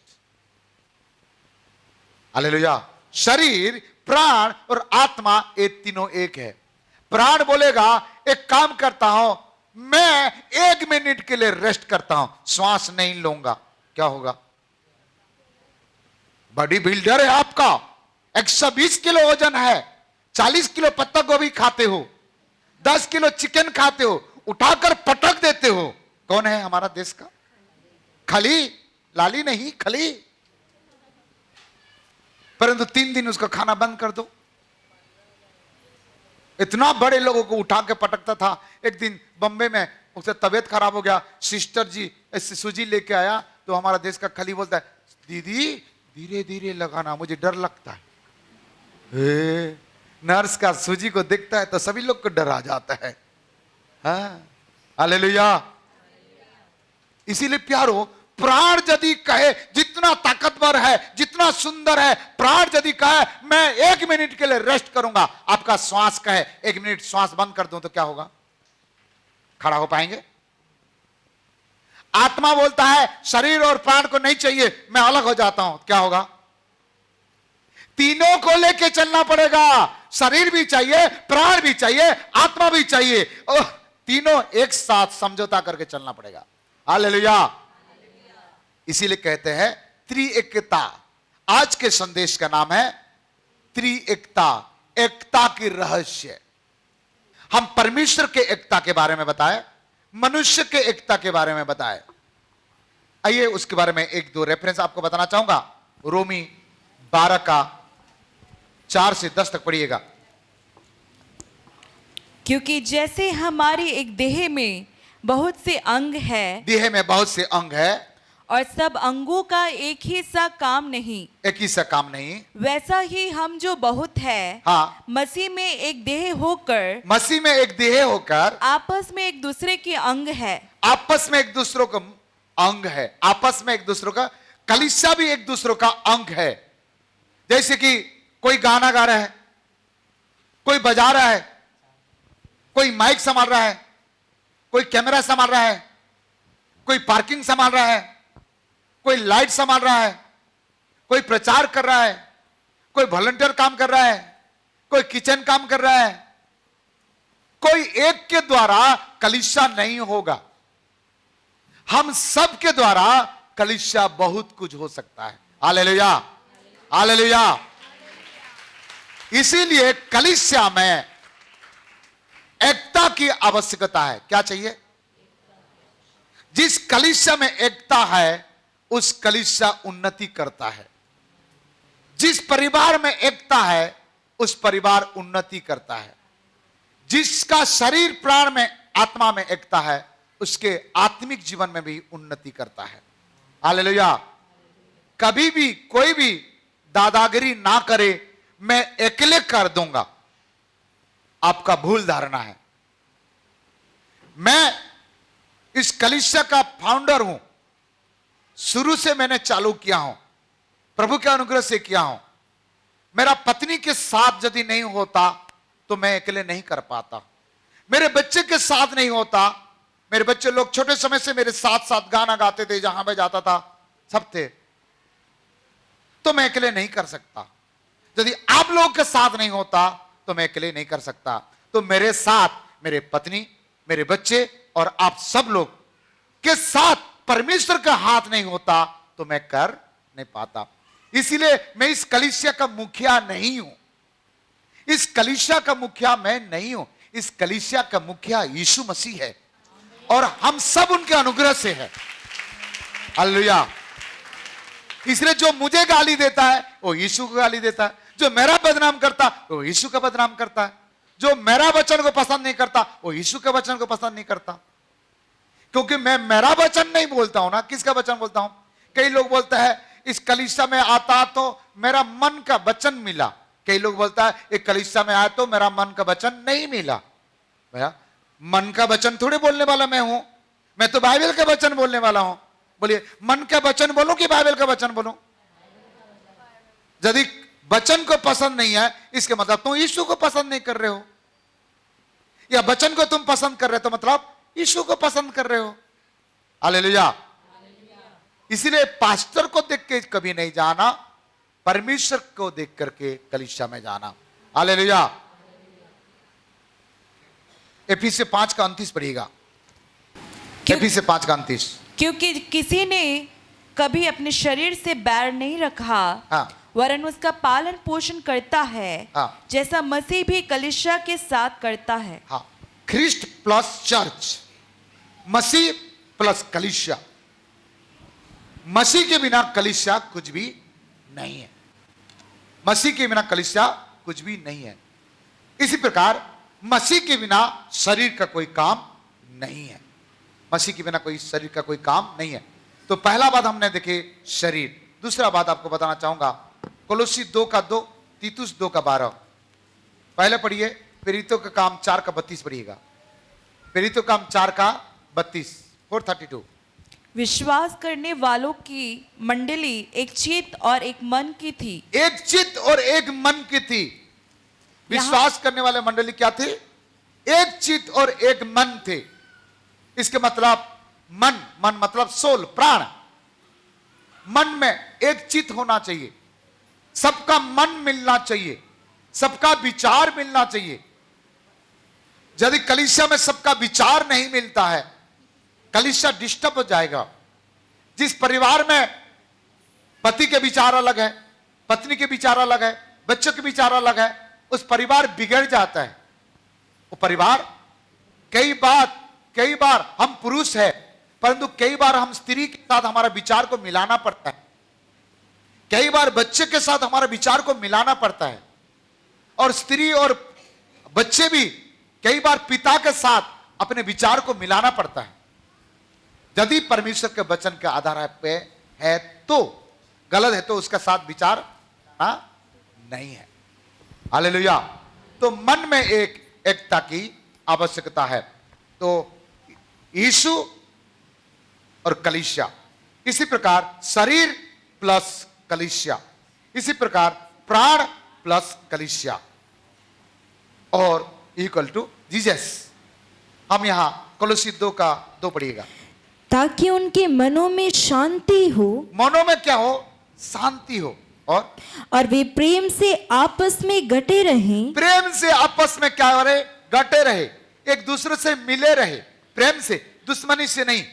हालेलुया। शरीर, प्राण और आत्मा ये तीनों एक है। प्राण बोलेगा एक काम करता हूं, मैं 1 मिनट के लिए रेस्ट करता हूं, श्वास नहीं लूंगा, क्या होगा, बॉडी बिल्डर है आपका, 120 किलो वजन है, 40 किलो पत्ता गोभी खाते हो, 10 किलो चिकन खाते हो, उठाकर पटक देते हो। कौन है हमारा देश का, खली, लाली नहीं खली। परंतु 3 दिन उसका खाना बंद कर दो। इतना बड़े लोगों को उठा के पटकता था। एक दिन बम्बे में उससे तबीयत खराब हो गया, सिस्टर जी सूजी लेके आया तो हमारा देश का खली बोलता है दीदी धीरे धीरे लगाना, मुझे डर लगता है। नर्स का सूजी को देखता है तो सभी लोग को डर आ जाता है। हाँ हालेलुया। इसीलिए प्यारो, प्राण यदि कहे जितना ताकतवर है, जितना सुंदर है, प्राण यदि कहे मैं 1 मिनट के लिए रेस्ट करूंगा, आपका श्वास कहे 1 मिनट श्वास बंद कर दूं तो क्या होगा, खड़ा हो पाएंगे? आत्मा बोलता है शरीर और प्राण को नहीं चाहिए, मैं अलग हो जाता हूं, क्या होगा? तीनों को लेके चलना पड़ेगा, शरीर भी चाहिए, प्राण भी चाहिए, आत्मा भी चाहिए, और तीनों एक साथ समझौता करके चलना पड़ेगा। हालेलुया। इसीलिए कहते हैं त्रिएकता। आज के संदेश का नाम है त्रिएकता, एकता की रहस्य। हम परमेश्वर के एकता के बारे में बताए, मनुष्य के एकता के बारे में बताए। आइए उसके बारे में 1-2 रेफरेंस आपको बताना चाहूंगा। रोमी 12 का 4 से 10 तक पढ़िएगा। क्योंकि जैसे हमारी एक देह में बहुत से अंग है, देह में बहुत से अंग है और सब अंगों का एक ही सा काम नहीं, एक ही सा काम नहीं, वैसा ही हम जो बहुत है, हाँ, मसीह में एक देह होकर, मसीह में एक देह होकर आपस में एक दूसरे के अंग है। आपस में एक दूसरों का अंग है, आपस में एक दूसरों का, कलीसिया भी एक दूसरों का अंग है। जैसे कि कोई गाना गा रहा है, कोई बजा रहा है, कोई माइक संभाल रहा है, कोई कैमरा संभाल रहा है, कोई पार्किंग संभाल रहा है, कोई लाइट संभाल रहा है, कोई प्रचार कर रहा है, कोई वॉलंटियर काम कर रहा है, कोई किचन काम कर रहा है। कोई एक के द्वारा कलीसिया नहीं होगा, हम सब के द्वारा कलीसिया बहुत कुछ हो सकता है। Hallelujah, hallelujah. इसीलिए कलीसिया में एकता की आवश्यकता है। क्या चाहिए? जिस कलीसिया में एकता है उस कलीसिया उन्नति करता है। जिस परिवार में एकता है उस परिवार उन्नति करता है। जिसका शरीर प्राण में आत्मा में एकता है उसके आत्मिक जीवन में भी उन्नति करता है। हालेलुया। कभी भी कोई भी दादागिरी ना करे, मैं अकेले कर दूंगा, आपका भूल धारणा है। मैं इस कलीसिया का फाउंडर हूं, शुरू से मैंने चालू किया हूं, प्रभु के अनुग्रह से किया हूं। मेरा पत्नी के साथ यदि नहीं होता तो मैं अकेले नहीं कर पाता। मेरे बच्चे के साथ नहीं होता, मेरे बच्चे लोग छोटे समय से मेरे साथ साथ गाना गाते थे, जहां मैं जाता था सब थे, तो मैं अकेले नहीं कर सकता। यदि आप लोगों के साथ नहीं होता तो मैं अकेले नहीं कर सकता। तो मेरे साथ मेरे पत्नी, मेरे बच्चे और आप सब लोग के साथ परमेश्वर का हाथ नहीं होता तो मैं कर नहीं पाता। इसीलिए मैं इस कलीसिया का मुखिया नहीं हूं। इस कलीसिया का मुखिया मैं नहीं हूं। इस कलीसिया का मुखिया यीशु मसीह है और हम सब उनके अनुग्रह से है। हालेलुया। इसलिए जो मुझे गाली देता है वो यीशु को गाली देता है, जो मेरा बदनाम करता है वो यीशु का बदनाम करता है, जो मेरा वचन को पसंद नहीं करता वो यीशु के वचन को पसंद नहीं करता। क्योंकि मैं मेरा वचन नहीं बोलता हूं ना, किसका वचन बोलता हूं? कई लोग बोलता है इस कलीसिया में आता तो मेरा मन का वचन मिला। कई लोग बोलता है एक कलीसिया में आया तो मेरा मन का वचन नहीं मिला। भैया मन का वचन थोड़े बोलने वाला मैं हूं, मैं तो बाइबल का वचन बोलने वाला हूं। बोलिए मन का वचन बोलूं कि बाइबल का वचन बोलूं? यदि वचन को पसंद नहीं है इसके मतलब तुम यीशु को पसंद नहीं कर रहे हो, या वचन को तुम पसंद कर रहे हो तो मतलब यीशु को पसंद कर रहे हो। हालेलुया। इसीलिए पास्टर को देख के कभी नहीं जाना, परमेश्वर को देख करके कलीसिया में जाना। हालेलुया। एफिसियों 5 का 29 पढ़िएगा। एफिसियों 5 का 29। क्योंकि किसी ने कभी अपने शरीर से बैर नहीं रखा, हाँ। वरन उसका पालन पोषण करता है, हाँ। जैसा मसीह भी कलीसिया के साथ करता है। हाँ, ख्रिस्ट प्लस चर्च, मसीह प्लस कलीसिया। मसीह के बिना कलीसिया कुछ भी नहीं है। मसीह के बिना कलीसिया कुछ भी नहीं है। इसी प्रकार मसीह के बिना शरीर का कोई काम नहीं है। मसीह के बिना कोई शरीर का कोई काम नहीं है। तो पहला बात हमने देखे शरीर। दूसरा बात आपको बताना चाहूंगा, कोलोसी 2 का 2, तीतुस 2 का 12। पहले पढ़िए प्रेरितों का काम 4 का 32 पढ़िएगा। प्रेरितों का काम 4 का 32, 432। विश्वास करने वालों की मंडली एक चित्त और एक मन की थी। एक चित्त और एक मन की थी। विश्वास करने वाले मंडली क्या थे? एक चित्त और एक मन थे। इसके मतलब मन, मन मतलब सोल, प्राण। मन में एक चित्त होना चाहिए, सबका मन मिलना चाहिए, सबका विचार मिलना चाहिए। यदि कलीसिया में सबका विचार नहीं मिलता है कलीसिया डिस्टर्ब हो जाएगा। जिस परिवार में पति के विचार अलग है, पत्नी के विचार अलग है, बच्चों के विचार अलग है, उस परिवार बिगड़ जाता है। वो परिवार कई बार हम पुरुष है परंतु कई बार हम स्त्री के साथ हमारा विचार को मिलाना पड़ता है। कई बार बच्चे के साथ हमारा विचार को मिलाना पड़ता है। और स्त्री और बच्चे भी कई बार पिता के साथ अपने विचार को मिलाना पड़ता है। यदि परमेश्वर के वचन के आधार पे है तो, गलत है तो उसका साथ विचार नहीं है। हालेलुया। तो मन में एकता की आवश्यकता है। तो यीशु और कलीसिया, इसी प्रकार शरीर प्लस कलीसिया, इसी प्रकार प्राण प्लस कलीसिया और इक्वल टू जीसस। हम यहां कोलोसी 2 का 2 पढ़िएगा। ताकि उनके मनों में शांति हो। मनों में क्या हो? शांति हो। और वे प्रेम से आपस में गटे रहें। प्रेम से आपस में क्या हो रहे? गटे रहे, एक दूसरे से मिले रहे। प्रेम से, दुश्मनी से नहीं।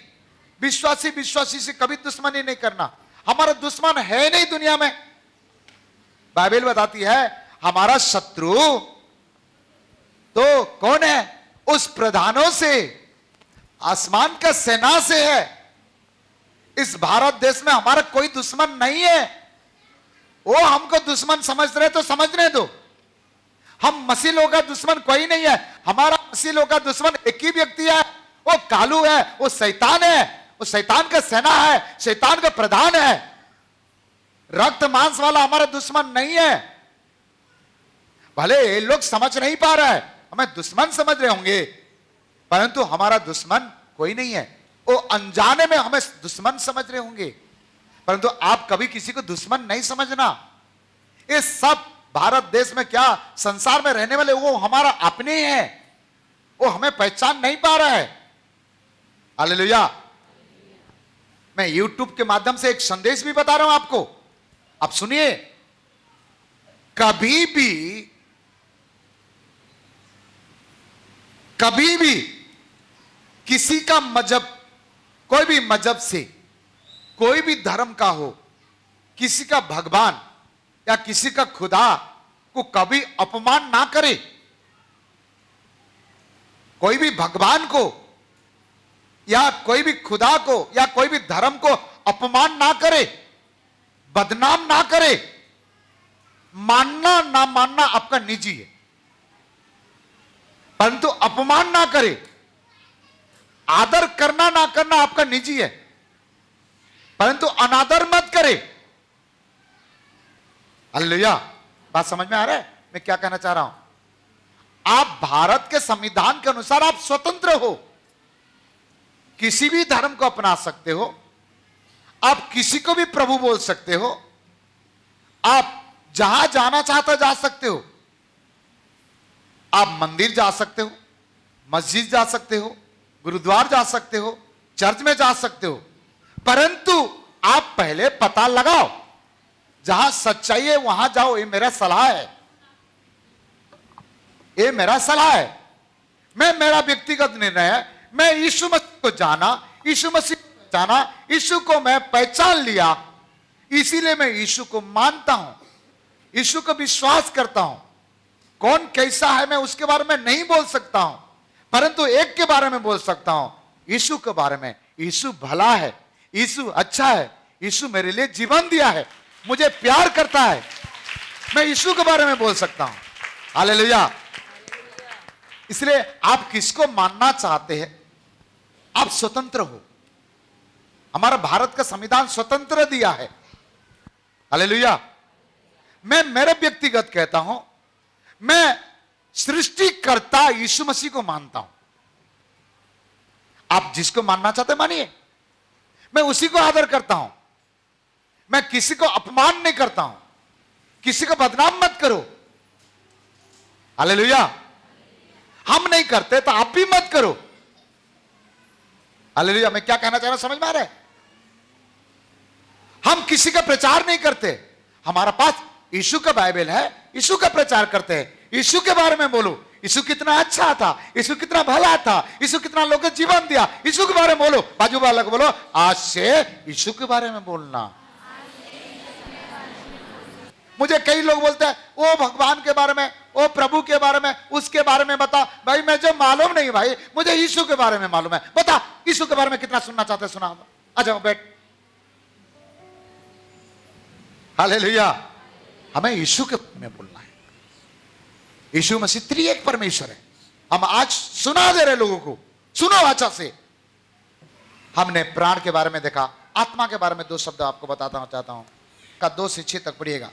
विश्वासी से कभी दुश्मनी नहीं करना। हमारा दुश्मन है नहीं दुनिया में। बाइबल बताती है हमारा शत्रु तो कौन है? उस प्रधानों से, आसमान का सेना से है। इस भारत देश में हमारा कोई दुश्मन नहीं है। वो हमको दुश्मन समझ रहे तो समझने दो। हम मसीह लोगों का दुश्मन कोई नहीं है। हमारा मसीह लोगों का दुश्मन एक ही व्यक्ति है, वो कालू है, वो शैतान है, वो शैतान का सेना है, शैतान का प्रधान है। रक्त मांस वाला हमारा दुश्मन नहीं है। भले ये लोग समझ नहीं पा रहा है, हमें दुश्मन समझ रहे होंगे, परंतु हमारा दुश्मन कोई नहीं है। वो अनजाने में हमें दुश्मन समझ रहे होंगे, परंतु आप कभी किसी को दुश्मन नहीं समझना। ये सब भारत देश में क्या संसार में रहने वाले वो हमारा अपने हैं, वो हमें पहचान नहीं पा रहा है। हालेलुया। मैं YouTube के माध्यम से एक संदेश भी बता रहा हूं आपको, आप सुनिए। कभी भी किसी का मजहब, कोई भी मजहब से, कोई भी धर्म का हो, किसी का भगवान या किसी का खुदा को कभी अपमान ना करे। कोई भी भगवान को या कोई भी खुदा को या कोई भी धर्म को अपमान ना करे, बदनाम ना करे। मानना ना मानना आपका निजी है, परंतु अपमान ना करे। आदर करना ना करना आपका निजी है, परंतु अनादर मत करे। हालेलुया। बात समझ में आ रहा है मैं क्या कहना चाह रहा हूं? आप भारत के संविधान के अनुसार आप स्वतंत्र हो, किसी भी धर्म को अपना सकते हो, आप किसी को भी प्रभु बोल सकते हो, आप जहां जाना चाहते जा सकते हो। आप मंदिर जा सकते हो, मस्जिद जा सकते हो, गुरुद्वार जा सकते हो, चर्च में जा सकते हो, परंतु आप पहले पता लगाओ, जहां सच्चाई है वहां जाओ। ये मेरा सलाह है, ये मेरा सलाह है। मेरा व्यक्तिगत निर्णय है। मैं यीशु मसीह को जाना, यीशु मसीह को जाना, यीशु को मैं पहचान लिया, इसीलिए मैं यीशु को मानता हूं, यीशु को विश्वास करता हूं। कौन कैसा है मैं उसके बारे में नहीं बोल सकता हूं, परंतु एक के बारे में बोल सकता हूं, यीशु के बारे में। यीशु भला है, यीशु अच्छा है, यीशु मेरे लिए जीवन दिया है, मुझे प्यार करता है। मैं यीशु के बारे में बोल सकता हूं। हालेलुया। इसलिए आप किसको मानना चाहते हैं, आप स्वतंत्र हो। हमारा भारत का संविधान स्वतंत्र दिया है। हालेलुया। मैं मेरे व्यक्तिगत कहता हूं, मैं सृष्टिकर्ता यीशु मसीह को मानता हूं। आप जिसको मानना चाहते मानिए, मैं उसी को आदर करता हूं। मैं किसी को अपमान नहीं करता हूं, किसी को बदनाम मत करो। हालेलुया। हम नहीं करते तो आप भी मत करो। हालेलुया। मैं क्या कहना चाह रहा हूं समझ में आ रहा है? हम किसी का प्रचार नहीं करते। हमारा पास यीशु का बाइबल है, यीशु का प्रचार करते हैं। यीशु के बारे में बोलो, यीशु कितना अच्छा था, यीशु कितना भला था, यीशु कितना लोगों को जीवन दिया, यीशु के बारे में बोलो। बाजू वाला को बोलो, आज से यीशु के बारे में बोलना। मुझे कई लोग बोलते हैं, वो भगवान के बारे में, वो प्रभु के बारे में, उसके बारे में बता। भाई मैं जो मालूम नहीं भाई, मुझे यीशु के बारे में मालूम है। बता यीशु के बारे में कितना सुनना चाहते सुना। आ जाओ बैठ। हालेलुया। हमें यीशु के बारे में बोलना है। यीशु मसीह त्रिएक परमेश्वर है। हम आज सुना दे रहे लोगों को, सुनो अच्छा से। हमने प्राण के बारे में देखा, आत्मा के बारे में दो शब्द आपको बताना चाहता हूं का 2 से 6 तक पढ़िएगा।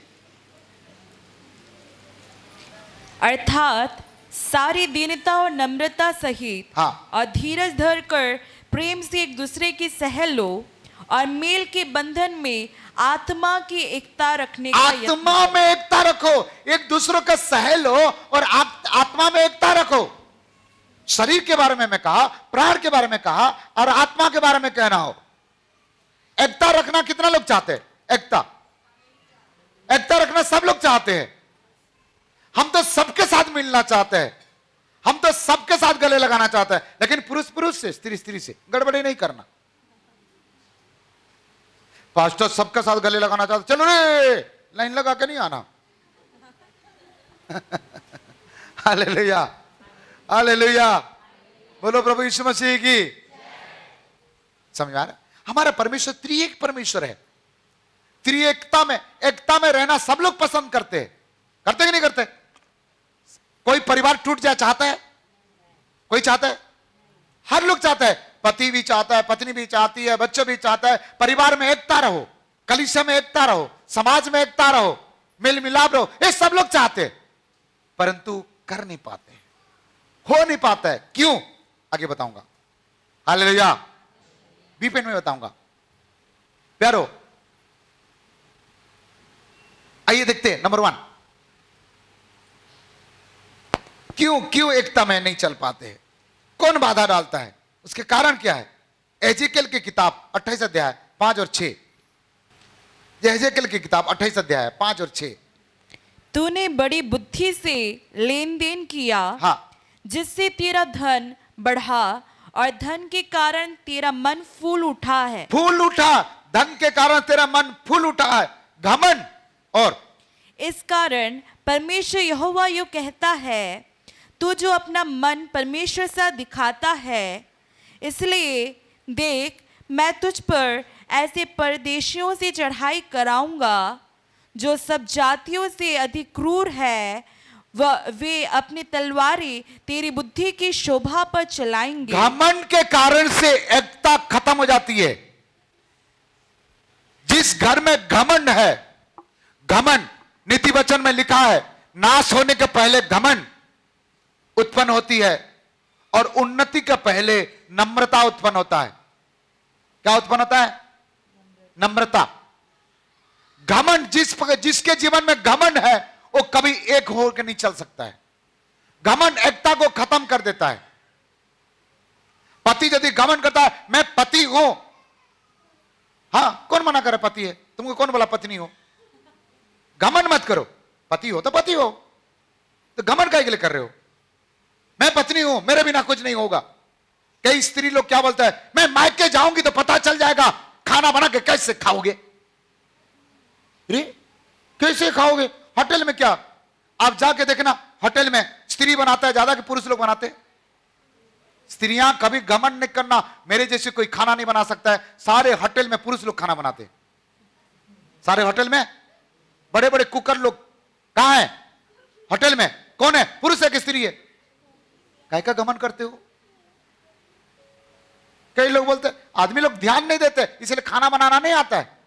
अर्थात सारी दीनता और नम्रता सहित हाँ। और धीरज धर कर प्रेम से एक दूसरे की सह लो और मेल के बंधन में आत्मा की एकता रखने का आत्मा में एकता रखो, एक दूसरों का सह लो और आत्मा में एकता रखो। शरीर के बारे में मैं कहा, प्राण के बारे में कहा और आत्मा के बारे में कहना हो। एकता रखना कितना लोग चाहते हैं? एकता रखना सब लोग चाहते हैं। हम तो सबके साथ मिलना चाहते हैं, हम तो सबके साथ गले लगाना चाहते हैं, लेकिन पुरुष पुरुष से, स्त्री स्त्री से गड़बड़ी नहीं करना। पास्टर सबके साथ गले लगाना चाहते, चलो रे लाइन लगा के नहीं आना। Hallelujah, hallelujah. बोलो प्रभु यीशु मसीह की। समझ आ रहा? हमारा परमेश्वर त्रिएक परमेश्वर है। त्रिएकता में, एकता में रहना सब लोग पसंद करते हैं। करते कि नहीं करते? कोई परिवार टूट जाए चाहता है? कोई चाहता है? हर लोग चाहता है। पति भी चाहता है, पत्नी भी चाहती है, बच्चे भी चाहता है, परिवार में एकता रहो, कलीसिया में एकता रहो, समाज में एकता रहो, मेल मिलाप रहो, ये सब लोग चाहते हैं, परंतु कर नहीं पाते, हो नहीं पाता है। क्यों? आगे बताऊंगा। हालेलुया। बीपेन में बताऊंगा। प्यारो, आइए देखते हैं। नंबर 1, क्यों एकता में नहीं चल पाते हैं? कौन बाधा डालता है? उसके कारण क्या है? एजेकेल की किताब 28 अध्याय 5 और 6। एजेकेल की किताब 28 अध्याय 5 और 6। तूने बड़ी बुद्धि से लेन देन किया, हाँ, जिससे तेरा धन बढ़ा और धन के कारण तेरा मन फूल उठा है। फूल उठा, धन के कारण तेरा मन फूल उठा है। घमंड। और इस कारण परमेश्वर यहोवा यूं कहता है, तू जो अपना मन परमेश्वर सा दिखाता है, इसलिए देख मैं तुझ पर ऐसे परदेशियों से चढ़ाई कराऊंगा जो सब जातियों से अधिक क्रूर है। वे अपनी तलवारें तेरी बुद्धि की शोभा पर चलाएंगे। घमंड के कारण से एकता खत्म हो जाती है। जिस घर में घमंड है, घमंड नीति वचन में लिखा है, नाश होने के पहले घमंड उत्पन्न होती है और उन्नति के पहले नम्रता उत्पन्न होता है। क्या उत्पन्न होता है? नम्रता। घमंड जिसके जीवन में घमंड है वो कभी एक होकर नहीं चल सकता है। घमंड एकता को खत्म कर देता है। पति यदि घमंड करता है, मैं पति हूं, हां, कौन मना करे पति है? तुमको कौन बोला पत्नी हो? घमंड मत करो। पति हो तो पति हो, तो घमंड काहे के लिए कर रहे हो? मैं पत्नी हूं, मेरे बिना कुछ नहीं होगा। कई स्त्री लोग क्या बोलता है, मैं मायके जाऊंगी तो पता चल जाएगा, खाना बना के कैसे खाओगे? रे कैसे खाओगे? होटल में क्या, आप जाके देखना, होटल में स्त्री बनाता है ज्यादा कि पुरुष लोग बनाते हैं? स्त्रियां कभी घमंड नहीं करना, मेरे जैसे कोई खाना नहीं बना सकता है। सारे होटल में पुरुष लोग खाना बनाते हैं। सारे होटल में बड़े बड़े कुकर लोग कहां है? होटल में। कौन है? पुरुष है कि स्त्री है? काहे का घमंड करते हो? कई लोग बोलते हैं आदमी लोग ध्यान नहीं देते इसलिए खाना बनाना नहीं आता है।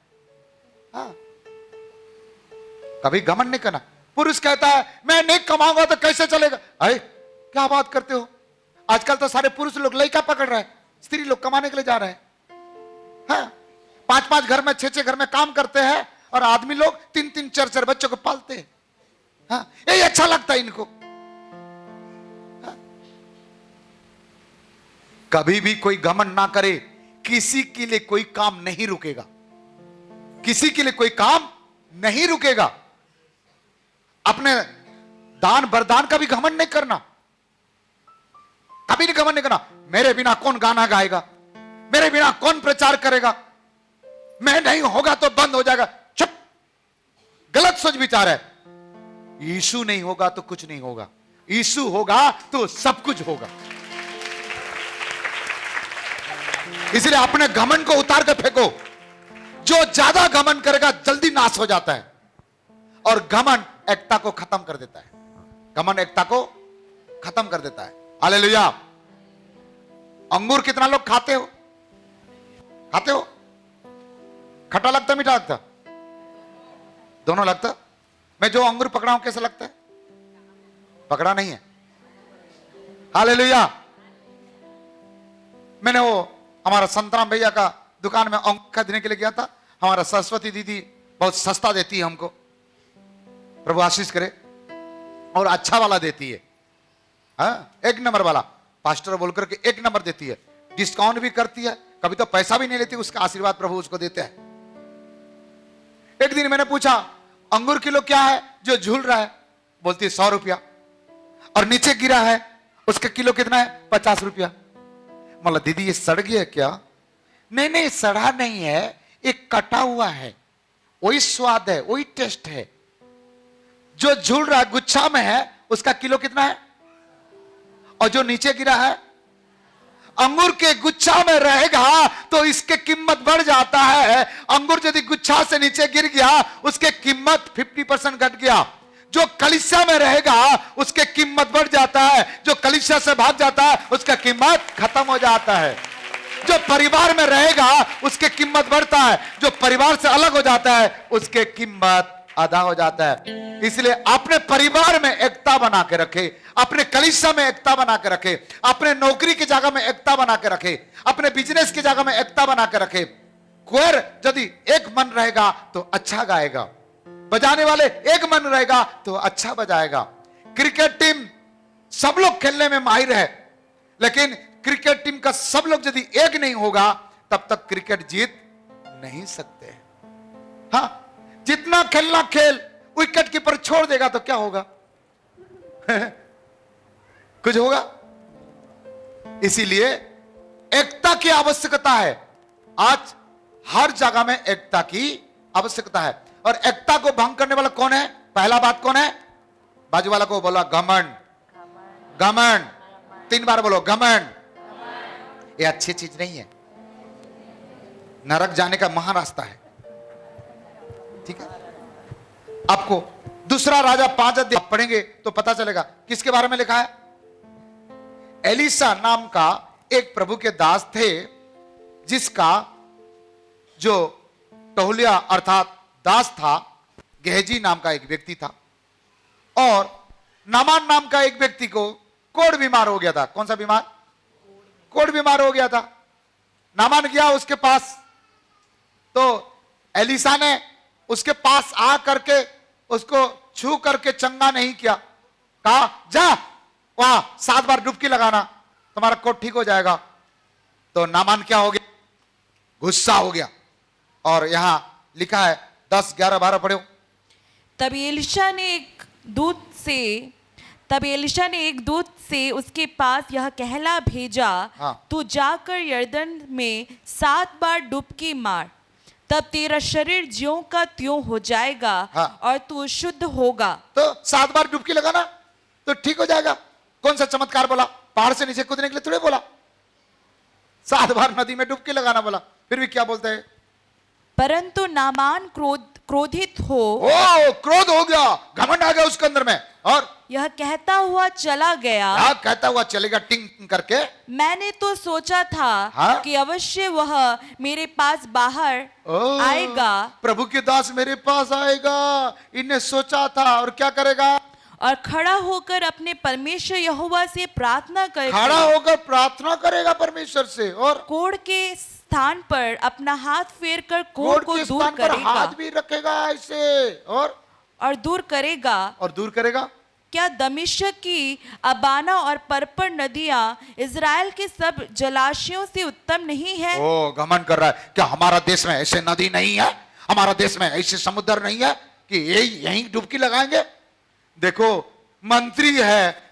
हाँ, कभी घमंड नहीं करना। पुरुष कहता है मैं नहीं कमाऊंगा तो कैसे चलेगा? अरे क्या बात करते हो? आजकल तो सारे पुरुष लोग लड़का पकड़ रहे हैं, स्त्री लोग कमाने के लिए जा रहे हैं। हाँ, 5-5 घर में, 6-6 घर में काम करते हैं और आदमी लोग 3-3, 4-4 बच्चों को पालते हैं। हाँ, यही अच्छा लगता है इनको। हाँ। कभी भी कोई घमंड ना करे। किसी के लिए कोई काम नहीं रुकेगा। किसी के लिए कोई काम नहीं रुकेगा। अपने दान वरदान का भी घमंड नहीं करना। कभी नहीं घमंड नहीं करना। मेरे बिना कौन गाना गाएगा? मेरे बिना कौन प्रचार करेगा? मैं नहीं होगा तो बंद हो जाएगा। चुप, गलत सोच विचार है। यीशु नहीं होगा तो कुछ नहीं होगा, यीशु होगा तो सब कुछ होगा। इसलिए अपने घमंड को उतार कर फेंको। जो ज्यादा घमंड करेगा जल्दी नाश हो जाता है, और घमंड एकता को खत्म कर देता है। घमंड एकता को खत्म कर देता है। हालेलुया। अंगूर कितना लोग खाते हो? खाते हो? खट्टा लगता मीठा लगता? दोनों लगता। मैं जो अंगूर पकड़ा हूं कैसा लगता है? पकड़ा नहीं है। हालेलुया। मैंने वो हमारा संतराम भैया का दुकान में अंगूर खरीदने के लिए गया था। हमारा सरस्वती दीदी बहुत सस्ता देती है हमको, प्रभु आशीष करे, और अच्छा वाला देती है। हाँ, 1 नंबर वाला, पास्टर बोलकर के 1 नंबर देती है। डिस्काउंट भी करती है, कभी तो पैसा भी नहीं लेती। उसका आशीर्वाद प्रभु उसको देते हैं। एक दिन मैंने पूछा अंगूर किलो क्या है जो झूल रहा है? बोलती है 100 रुपया। और नीचे गिरा है उसका किलो कितना है? 50 रुपया। मतलब दीदी ये सड़ गया क्या? नहीं नहीं, सड़ा नहीं है, एक कटा हुआ है। वही स्वाद है, वही टेस्ट है। जो झूल रहा है गुच्छा में है उसका किलो कितना है? और जो नीचे गिरा है अंगूर के गुच्छा में रहेगा तो इसके कीमत बढ़ जाता है। अंगूर यदि गुच्छा से नीचे गिर गया उसके कीमत 50% घट गया। जो कलीसिया में रहेगा उसके कीमत बढ़ जाता है, जो कलीसिया से भाग जाता है उसका कीमत खत्म हो जाता है। जो परिवार में रहेगा उसके कीमत बढ़ता है, जो परिवार से अलग हो जाता है उसके कीमत आधा हो जाता है। इसलिए अपने परिवार में एकता बना के रखे, अपने कलीसिया में एकता बना के रखे, अपने नौकरी की जगह में एकता बना के रखे, अपने बिजनेस की जगह में एकता बना के रखे। कोयर यदि एक मन रहेगा तो अच्छा गाएगा, बजाने वाले एक मन रहेगा तो अच्छा बजाएगा। क्रिकेट टीम सब लोग खेलने में माहिर है, लेकिन क्रिकेट टीम का सब लोग यदि एक नहीं होगा तब तक क्रिकेट जीत नहीं सकते। हाँ, जितना खेलना खेल, विकेट कीपर छोड़ देगा तो क्या होगा? कुछ होगा? इसीलिए एकता की आवश्यकता है। आज हर जगह में एकता की आवश्यकता है। और एकता को भंग करने वाला कौन है? पहला बात कौन है? बाजू वाला को बोला घमंड। घमंड 3 बार बोलो, घमंड। ये अच्छी चीज नहीं है, नरक जाने का महारास्ता है। ठीक है, आपको दूसरा राजा 5 अध्याय पढ़ेंगे तो पता चलेगा किसके बारे में लिखा है। एलीसा नाम का एक प्रभु के दास थे, जिसका जो टोहलिया अर्थात दास था, गेहजी नाम का एक व्यक्ति था। और नामान नाम का एक व्यक्ति को कोढ़ बीमार हो गया था। कौन सा बीमार? कोढ़ बीमार हो गया था। नामान गया उसके पास, तो एलीसा ने उसके पास आ करके उसको छू करके चंगा नहीं किया, कहा जा वहां 7 बार डुबकी लगाना, तुम्हारा कोढ़ ठीक हो जाएगा। तो नामान क्या हो गया? गुस्सा हो गया। और यहां लिखा है 10, 11, 12 पढ़ो। तब एलिशा ने एक दूत से उसके पास यह कहला भेजा, हाँ। तू जाकर यरदन में 7 बार डुबकी मार, तब तेरा शरीर ज्यों का त्यों हो जाएगा। हाँ। और तू शुद्ध होगा। तो 7 बार डुबकी लगाना तो ठीक हो जाएगा। कौन सा चमत्कार बोला? पहाड़ से नीचे कूदने के लिए थोड़े बोला, 7 बार नदी में डुबकी लगाना बोला। फिर भी क्या बोलते हैं? परंतु नामान क्रोधित हो, ओ क्रोध हो गया, घमंड आ गया उसके अंदर में, और यह कहता हुआ चला गया, कहता हुआ चलेगा टिंग करके, मैंने तो सोचा था हाँ? कि अवश्य वह मेरे पास बाहर ओ, आएगा प्रभु के दास मेरे पास आएगा, इन्हें सोचा था। और क्या करेगा? और खड़ा होकर अपने परमेश्वर यहोवा से प्रार्थना करेगा, खड़ा होकर प्रार्थना करेगा परमेश्वर से, और कोढ़ के स्थान पर अपना हाथ फेर कर कोढ़ कोढ़ को के दूर स्थान पर करेगा हाथ भी रखेगा ऐसे, और दूर करेगा। और दूर करेगा। क्या दमिश्क की अबाना और परपर नदियां इजराइल के सब जलाशयों से उत्तम नहीं है? ओ घमंड कर रहा है। क्या हमारा देश में ऐसे नदी नहीं है? हमारा देश में ऐसे समुद्र नहीं है कि यहीं डुबकी लगाएंगे? देखो, मंत्री है,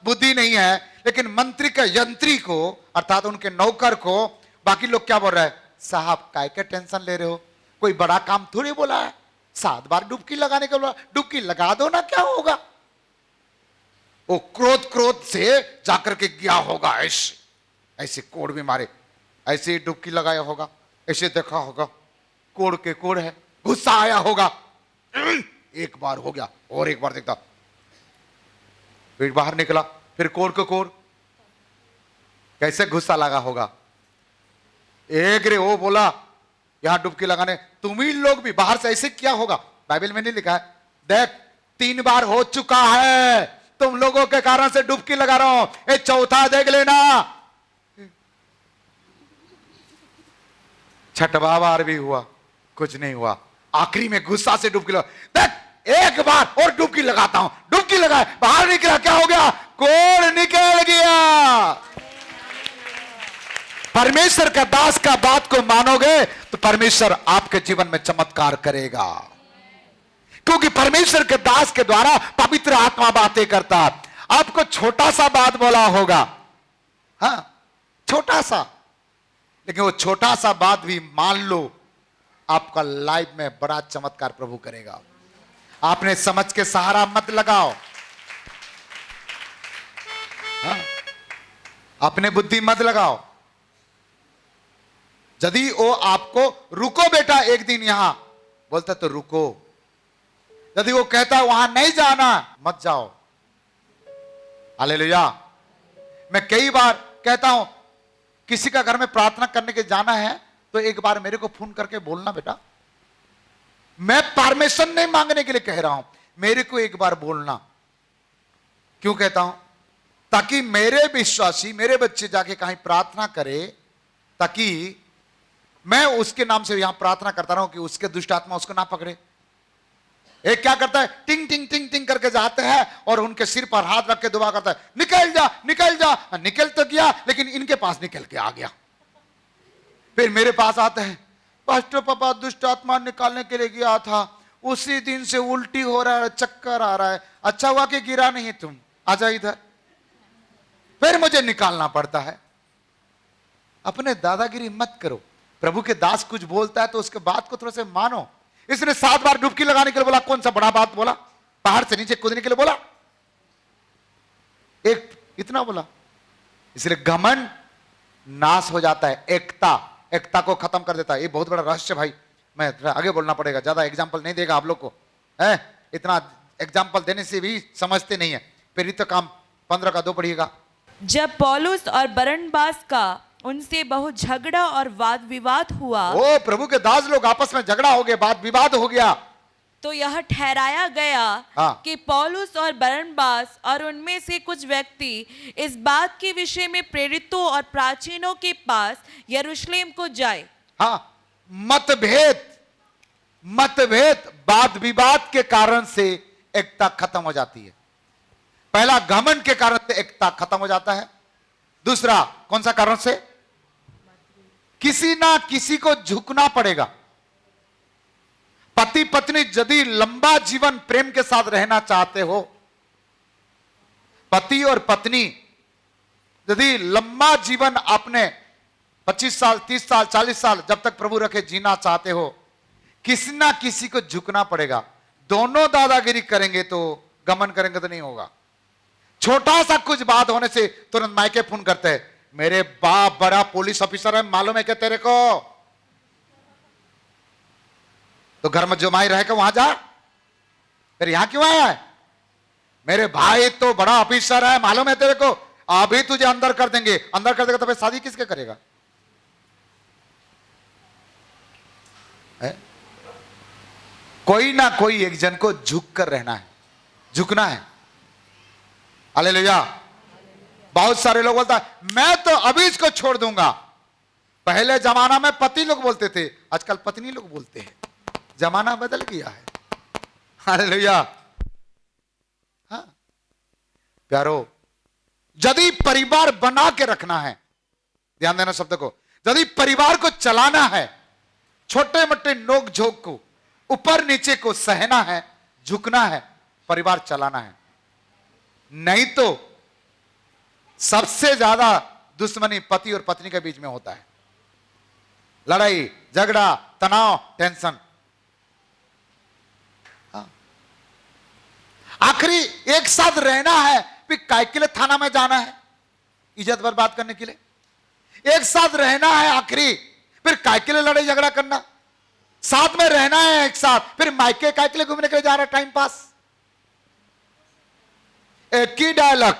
बुद्धि नहीं है, लेकिन मंत्री के यंत्री को अर्थात उनके नौकर को बाकी लोग क्या बोल रहे हैं? साहब काय के टेंशन ले रहे हो, कोई बड़ा काम थोड़ी बोला है, 7 बार डुबकी लगाने के बोला, डुबकी लगा दो ना, क्या होगा? वो क्रोध से जाकर के गया होगा, ऐसे कोढ़ भी मारे, ऐसे ही डुबकी लगाया होगा, ऐसे देखा होगा कोढ़ के कोढ़ है, गुस्सा आया होगा, एक बार हो गया, और एक बार देखता, फिर बाहर निकला, फिर कोढ़ के कोढ़, कैसे गुस्सा लगा होगा। एक रे वो बोला यहां डुबकी लगाने, तुम ही लोग भी बाहर से ऐसे किया होगा। बाइबल में नहीं लिखा है? देख 3 बार हो चुका है, तुम लोगों के कारण से डुबकी लगा रहा हूं, ये 4था देख लेना। 6वां बार भी हुआ, कुछ नहीं हुआ, आखिरी में गुस्सा से डुबकी लगा, देख एक बार और डुबकी लगाता हूं, डुबकी लगाए, बाहर निकला, क्या हो गया? कोढ़ निकल गया। परमेश्वर का दास का बात को मानोगे तो परमेश्वर आपके जीवन में चमत्कार करेगा, क्योंकि परमेश्वर के दास के द्वारा पवित्र आत्मा बातें करता है। आपको छोटा सा बात बोला होगा, हाँ छोटा सा, लेकिन वो छोटा सा बात भी मान लो, आपका लाइफ में बड़ा चमत्कार प्रभु करेगा। आपने समझ के सहारा मत लगाओ। हाँ? अपने बुद्धि मत लगाओ। यदि वो आपको रुको बेटा एक दिन यहां बोलता तो रुको, यदि वो कहता वहां नहीं जाना मत जाओ। हालेलुया। मैं कई बार कहता हूं किसी का घर में प्रार्थना करने के जाना है तो एक बार मेरे को फोन करके बोलना बेटा, मैं परमिशन नहीं मांगने के लिए कह रहा हूं, मेरे को एक बार बोलना। क्यों कहता हूं? ताकि मेरे विश्वासी मेरे बच्चे जाके कहीं प्रार्थना करे, ताकि मैं उसके नाम से यहां प्रार्थना करता रहूं कि उसके दुष्ट आत्मा उसको ना पकड़े। एक क्या करता है, टिंग टिंग टिंग टिंग करके जाते हैं और उनके सिर पर हाथ रख के दुआ करता है, निकल जा निकल जा। निकल तो गया लेकिन इनके पास निकल के आ गया। फिर मेरे पास आते हैं, पास्टर पापा दुष्ट आत्मा निकालने के लिए गया था, उसी दिन से उल्टी हो रहा है, चक्कर आ रहा है, अच्छा हुआ कि गिरा नहीं, तुम आजा इधर। फिर मुझे निकालना पड़ता है। अपने दादागिरी मत करो। प्रभु के दास कुछ बोलता है तो उसके बात को थोड़ा से मानो। इसने 7 बार डुबकी लगाने के लिए बोला, कौन सा बड़ा बात बोला? पहाड़ से नीचे कूदने के लिए बोला, एक इतना बोला। इसलिए घमंड नाश हो जाता है, एकता को खत्म कर देता है। ये बहुत बड़ा रहस्य भाई, मैं आगे बोलना पड़ेगा, ज्यादा एग्जाम्पल नहीं देगा आप लोग को है, इतना एग्जाम्पल देने से भी समझते नहीं है। फिर तो काम 15 का 2 पढ़िएगा। जब पौलुस और बरनबास का उनसे बहुत झगड़ा और वाद विवाद हुआ, ओ प्रभु के दास लोग आपस में झगड़ा हो गया, वाद विवाद हो गया, तो यह ठहराया गया हाँ। कि पौलुस और बरनबास और उनमें से कुछ व्यक्ति इस बात के विषय में प्रेरितों और प्राचीनों के पास यरूशलेम को जाए। हाँ, मतभेद वाद विवाद के कारण से एकता खत्म हो जाती है। पहला घमंड के कारण से एकता खत्म हो जाता है। दूसरा कौन सा कारण से? किसी ना किसी को झुकना पड़ेगा। पति पत्नी यदि लंबा जीवन प्रेम के साथ रहना चाहते हो, पति और पत्नी यदि लंबा जीवन अपने 25 साल 30 साल 40 साल जब तक प्रभु रखे जीना चाहते हो, किसी ना किसी को झुकना पड़ेगा। दोनों दादागिरी करेंगे तो, गमन करेंगे तो नहीं होगा। छोटा सा कुछ बात होने से तुरंत मायके फोन करते हैं, मेरे बाप बड़ा पुलिस ऑफिसर है, मालूम है क्या तेरे को? तो घर में जो माई रहेगा वहां जा, फिर यहां क्यों आया है? मेरे भाई तो बड़ा ऑफिसर है, मालूम है तेरे को? अभी तुझे अंदर कर देंगे, अंदर कर देगा तो फिर शादी किसके करेगा? है? कोई ना कोई एक जन को झुक कर रहना है, झुकना है। हालेलुया। बहुत सारे लोग बोलता है मैं तो अभी इसको छोड़ दूंगा। पहले जमाना में पति लोग बोलते थे, आजकल पत्नी लोग बोलते हैं। जमाना बदल गया है। हालेलुया। हाँ प्यारो, यदि परिवार बना के रखना है, ध्यान देना शब्द को, यदि परिवार को चलाना है, छोटे मोटे नोक झोंक को, ऊपर नीचे को सहना है, झुकना है, परिवार चलाना है। नहीं तो सबसे ज्यादा दुश्मनी पति और पत्नी के बीच में होता है। लड़ाई झगड़ा तनाव टेंशन। आखिरी एक साथ रहना है, फिर काय के लिए थाना में जाना है इज्जत बर्बाद करने के लिए? एक साथ रहना है आखिरी, फिर काय के लिए लड़ाई झगड़ा करना? साथ में रहना है एक साथ, फिर मायके काय के लिए घूमने के लिए जा रहा है टाइम पास? एक ही डायलॉग,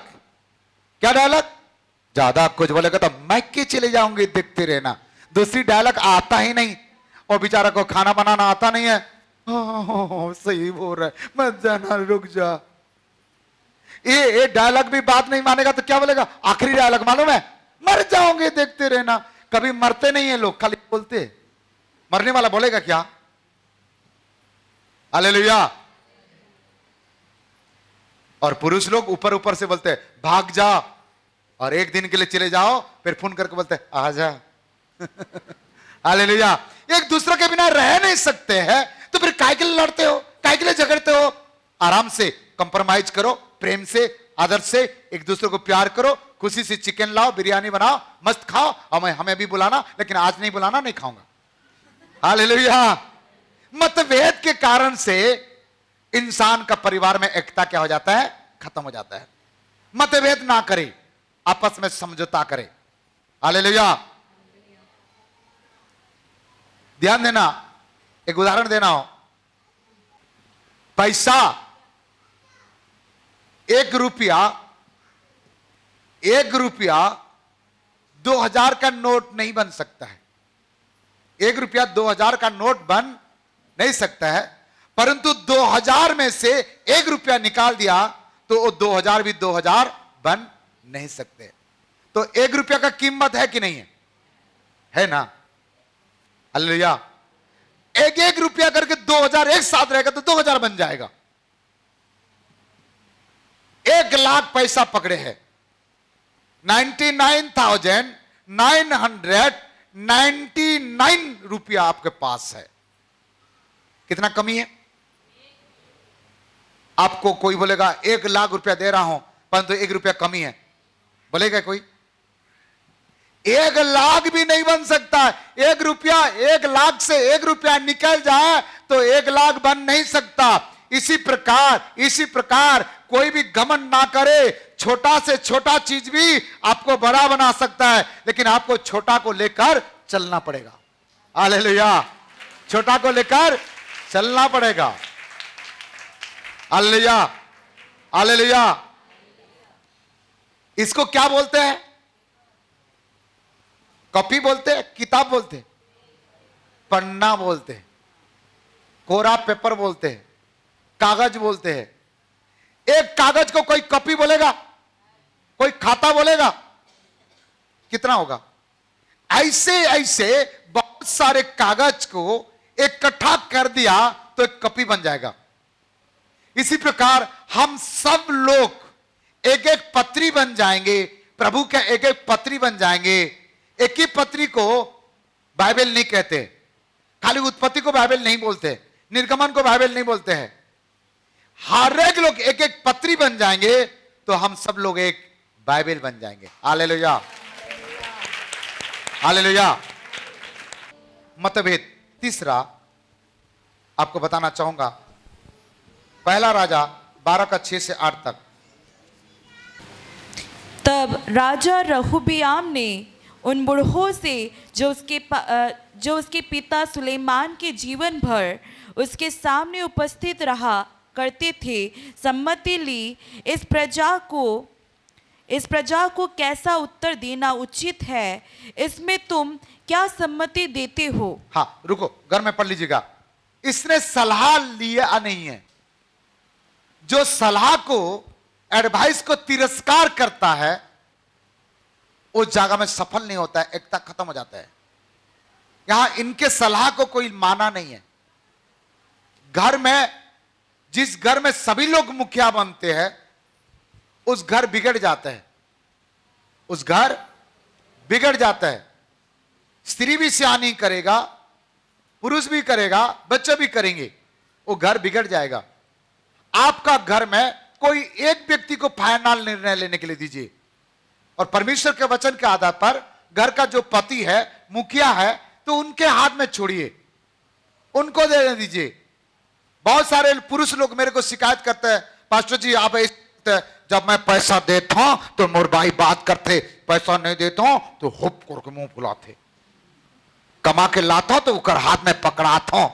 क्या डायलॉग? ज्यादा कुछ बोलेगा तो मायके चले जाऊंगे देखते रहना। दूसरी डायलॉग आता ही नहीं, और बेचारा को खाना बनाना आता नहीं है। सही बोल रहा है, मत जाना, रुक जा। ये डायलॉग भी बात नहीं मानेगा तो क्या बोलेगा? आखिरी डायलॉग मालूम है, मर जाओगे देखते रहना। कभी मरते नहीं है लोग, खाली बोलते। मरने वाला बोलेगा क्या? हालेलुया। और पुरुष लोग ऊपर ऊपर से बोलते हैं भाग जा, और एक दिन के लिए चले जाओ, फिर फोन करके बोलते हैं आ जा। हालेलुया। एक दूसरे के बिना रह नहीं सकते हैं, तो फिर काय के लिए लड़ते हो, काय के लिए झगड़ते हो? आराम से कंप्रोमाइज करो, प्रेम से आदर से एक दूसरे को प्यार करो, खुशी से चिकन लाओ, बिरयानी बनाओ, मस्त खाओ। हमें भी बुलाना, लेकिन आज नहीं बुलाना, नहीं खाऊंगा। हालेलुया। मतभेद के कारण से इंसान का परिवार में एकता क्या हो जाता है? खत्म हो जाता है। मतभेद ना करे, आपस में समझौता करें। हालेलुया। ध्यान देना, एक उदाहरण देना हो, पैसा 1 रुपया 2000 का नोट नहीं बन सकता है। 1 रुपया 2000 का नोट बन नहीं सकता है, परंतु 2000 में से 1 रुपया निकाल दिया तो वो 2000 भी 2000 बन नहीं सकते। तो 1 रुपया का कीमत है कि नहीं है? है ना? हालेलुया। 1 रुपया करके 2000 एक साथ रहेगा तो 2000 बन जाएगा। 1,00,000 पैसा पकड़े हैं, 99,999 रुपया आपके पास है। कितना कमी है? आपको कोई बोलेगा 1,00,000 रुपया दे रहा हूं परंतु 1 रुपया कमी है, बोलेगा कोई? 1,00,000 भी नहीं बन सकता। 1 रुपया 1,00,000 से 1 रुपया निकल जाए तो 1,00,000 बन नहीं सकता। इसी प्रकार कोई भी घमंड ना करे। छोटा से छोटा चीज भी आपको बड़ा बना सकता है, लेकिन आपको छोटा को लेकर चलना पड़ेगा। हालेलुया। छोटा को लेकर चलना पड़ेगा। Hallelujah, hallelujah. इसको क्या बोलते हैं? कॉपी बोलते हैं, किताब बोलते हैं, पन्ना बोलते हैं, कोरा पेपर बोलते हैं, कागज बोलते हैं। एक कागज को कोई कॉपी बोलेगा, कोई खाता बोलेगा, कितना होगा? ऐसे ऐसे बहुत सारे कागज को इकट्ठा कर दिया तो एक कॉपी बन जाएगा। इसी प्रकार हम सब लोग एक एक पत्री बन जाएंगे, प्रभु के एक एक पत्री बन जाएंगे। एक ही पत्री को बाइबल नहीं कहते, खाली उत्पत्ति को बाइबल नहीं बोलते, निर्गमन को बाइबल नहीं बोलते हैं। हर एक लोग एक एक पत्री बन जाएंगे तो हम सब लोग एक बाइबल बन जाएंगे। Hallelujah, hallelujah. मतभेद तीसरा आपको बताना चाहूंगा। पहला राजा 12:6 से 8 तक। तब राजा रहोबियाम ने उन बूढ़ों से जो उसके पिता सुलेमान के जीवन भर उसके सामने उपस्थित रहा करते थे सम्मति ली। इस प्रजा को कैसा उत्तर देना उचित है, इसमें तुम क्या सम्मति देते हो? हाँ रुको, घर में पढ़ लीजिएगा। इसने सलाह लिया नहीं है। जो सलाह को, एडवाइस को तिरस्कार करता है उस जगह में सफल नहीं होता है, एकता खत्म हो जाता है। यहां इनके सलाह को कोई माना नहीं है। घर में, जिस घर में सभी लोग मुखिया बनते हैं उस घर बिगड़ जाता है, उस घर बिगड़ जाता है। स्त्री भी सियानी करेगा, पुरुष भी करेगा, बच्चे भी करेंगे, वो घर बिगड़ जाएगा। आपका घर में कोई एक व्यक्ति को फाइनल निर्णय लेने के लिए दीजिए और परमेश्वर के वचन के आधार पर घर का जो पति है, मुखिया है, तो उनके हाथ में छोड़िए, उनको दे दीजिए। बहुत सारे पुरुष लोग मेरे को शिकायत करते हैं, पास्टर जी आप जब मैं पैसा देता हूं तो मोर भाई बात करते, पैसा नहीं देता हूं तो हुप करके मुंह फुलाते, कमा के लाता हूं तो उकर हाथ में पकड़ाता हूं।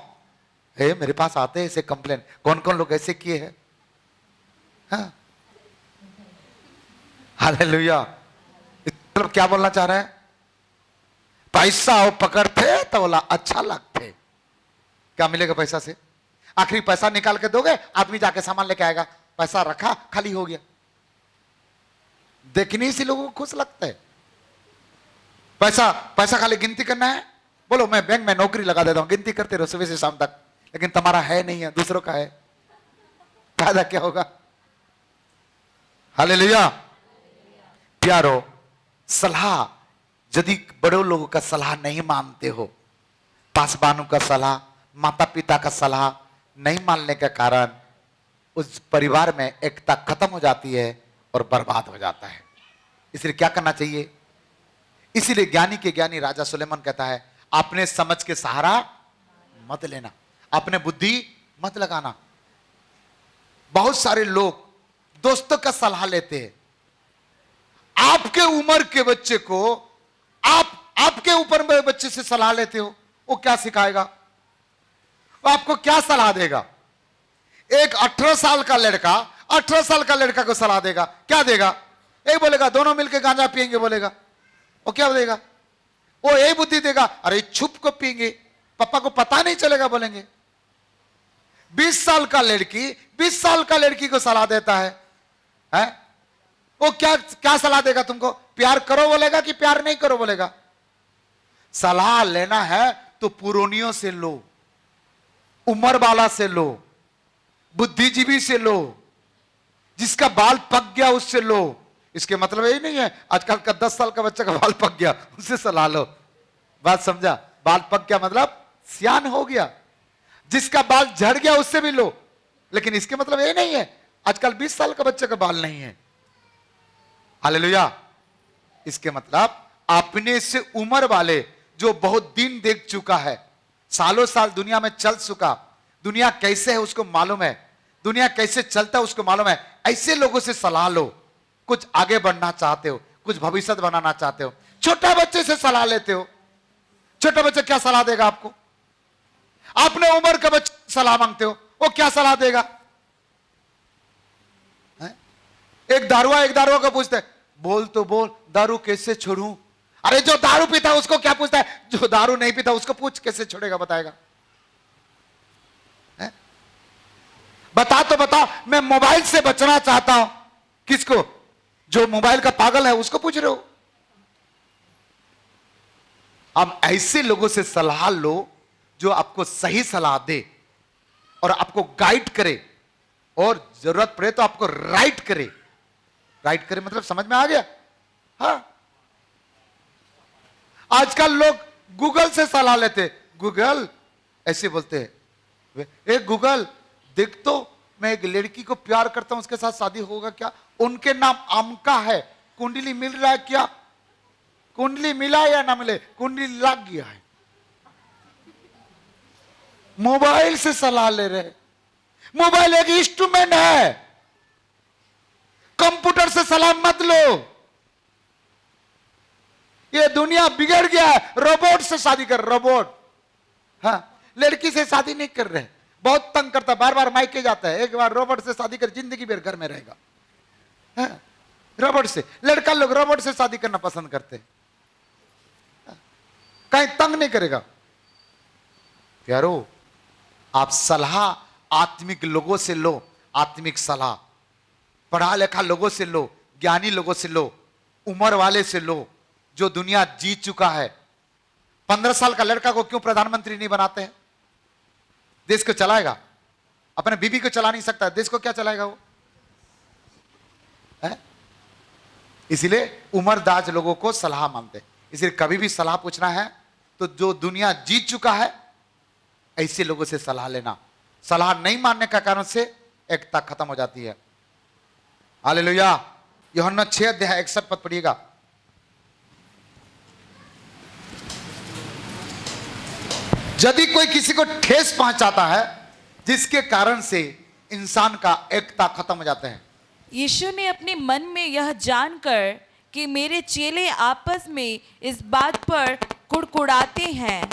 मेरे पास आते हैं ऐसे कंप्लेन। कौन कौन लोग ऐसे किए हैं? हाँ, हालेलुया। मतलब क्या बोलना चाह रहे हैं? पैसा वो पकड़ते तो बोला अच्छा लगते। क्या मिलेगा पैसा से? आखिरी पैसा निकाल के दोगे, आदमी जाके सामान लेके आएगा, पैसा रखा खाली हो गया। देखने से लोगों को खुश लगता है। पैसा खाली गिनती करना है। बोलो मैं बैंक में नौकरी लगा देता हूं, गिनती करते रहो सुबह से शाम तक, लेकिन तुम्हारा है नहीं है, दूसरों का है, फायदा क्या होगा? हालेलुया। प्यारो, सलाह यदि बड़े लोगों का सलाह नहीं मानते हो, पासवानों का सलाह, माता पिता का सलाह नहीं मानने के कारण उस परिवार में एकता खत्म हो जाती है और बर्बाद हो जाता है। इसलिए क्या करना चाहिए? इसीलिए ज्ञानी के ज्ञानी राजा सुलेमान कहता है, अपने समझ के सहारा मत लेना, अपने बुद्धि मत लगाना। बहुत सारे लोग दोस्तों का सलाह लेते हैं, आपके उम्र के बच्चे को आपके ऊपर में बच्चे से सलाह लेते हो, वो क्या सिखाएगा? वो आपको क्या सलाह देगा? एक 18 साल का लड़का 18 साल का लड़का को सलाह देगा, क्या देगा? एक बोलेगा दोनों मिलकर गांजा पिएंगे, बोलेगा। वो क्या देगा? वो यही बुद्धि देगा, अरे छुप को पिएंगे, पापा को पता नहीं चलेगा, बोलेंगे। 20 साल का लड़की 20 साल का लड़की को सलाह देता है? वो क्या सलाह देगा तुमको? प्यार करो बोलेगा कि प्यार नहीं करो बोलेगा? सलाह लेना है तो पुरानियों से लो, उम्र वाला से लो, बुद्धिजीवी से लो, जिसका बाल पक गया उससे लो। इसके मतलब यही नहीं है आजकल का 10 साल का बच्चा का बाल पक गया उससे सलाह लो। बात समझा? बाल पक गया मतलब सियान हो गया। जिसका बाल झड़ गया उससे भी लो, लेकिन इसके मतलब यही नहीं है आजकल 20 साल का बच्चे का बाल नहीं है। हालेलुया। इसके मतलब अपने से उम्र वाले, जो बहुत दिन देख चुका है, सालों साल दुनिया में चल चुका, दुनिया कैसे है उसको मालूम है, दुनिया कैसे चलता है उसको मालूम है, ऐसे लोगों से सलाह लो। कुछ आगे बढ़ना चाहते हो, कुछ भविष्य बनाना चाहते हो, छोटा बच्चे से सलाह लेते हो। छोटा बच्चा क्या सलाह देगा आपको? आपने उम्र का बच्चा सलाह मांगते हो, वो क्या सलाह देगा? एक दारुआ को पूछता है, बोल तो बोल, दारू कैसे छोड़ूं? अरे जो दारू पीता है उसको क्या पूछता है? जो दारू नहीं पीता उसको पूछ, कैसे छोड़ेगा? बताएगा? बता तो बता। मैं मोबाइल से बचना चाहता हूं। किसको? जो मोबाइल का पागल है उसको पूछ रहे हो? अब ऐसे लोगों से सलाह लो जो आपको सही सलाह दे और आपको गाइड करे, और जरूरत पड़े तो आपको राइट करे। राइट करे मतलब समझ में आ गया? हाँ। आजकल लोग गूगल से सलाह लेते। गूगल ऐसे बोलते हैं, एक गूगल देख तो मैं एक लड़की को प्यार करता हूं, उसके साथ शादी होगा क्या? उनके नाम अमका है, कुंडली मिल रहा है क्या? कुंडली मिला या ना मिले, कुंडली लग गया है। मोबाइल से सलाह ले रहे। मोबाइल एक इंस्ट्रूमेंट है, कंप्यूटर से सलाह मत लो। ये दुनिया बिगड़ गया है, रोबोट से शादी कर, रोबोट। हाँ, लड़की से शादी नहीं कर रहे, बहुत तंग करता, बार बार मायके जाता है। एक बार रोबोट से शादी कर, जिंदगी भर घर में रहेगा। हाँ, रोबोट से। लड़का लोग रोबोट से शादी करना पसंद करते हैं, कहीं तंग नहीं करेगा। प्यारो, आप सलाह आत्मिक लोगों से लो, आत्मिक सलाह पढ़ा लिखा लोगों से लो, ज्ञानी लोगों से लो, उम्र वाले से लो, जो दुनिया जीत चुका है। 15 साल का लड़का को क्यों प्रधानमंत्री नहीं बनाते हैं? देश को चलाएगा, अपने बीबी को चला नहीं सकता, देश को क्या चलाएगा वो? है? इसीलिए उम्रदाज लोगों को सलाह मांगते। इसलिए कभी भी सलाह पूछना है तो जो दुनिया जीत चुका है ऐसे लोगों से सलाह लेना। सलाह नहीं मानने का कारण से एकता खत्म हो जाती है। हालेलुया। यूहन्ना 6 अध्याय 61 पद पढ़िएगा। यदि कोई किसी को ठेस पहुंचाता है जिसके कारण से इंसान का एकता खत्म हो जाता है। यीशु ने अपने मन में यह जानकर कि मेरे चेले आपस में इस बात पर कुड़कुड़ाते हैं,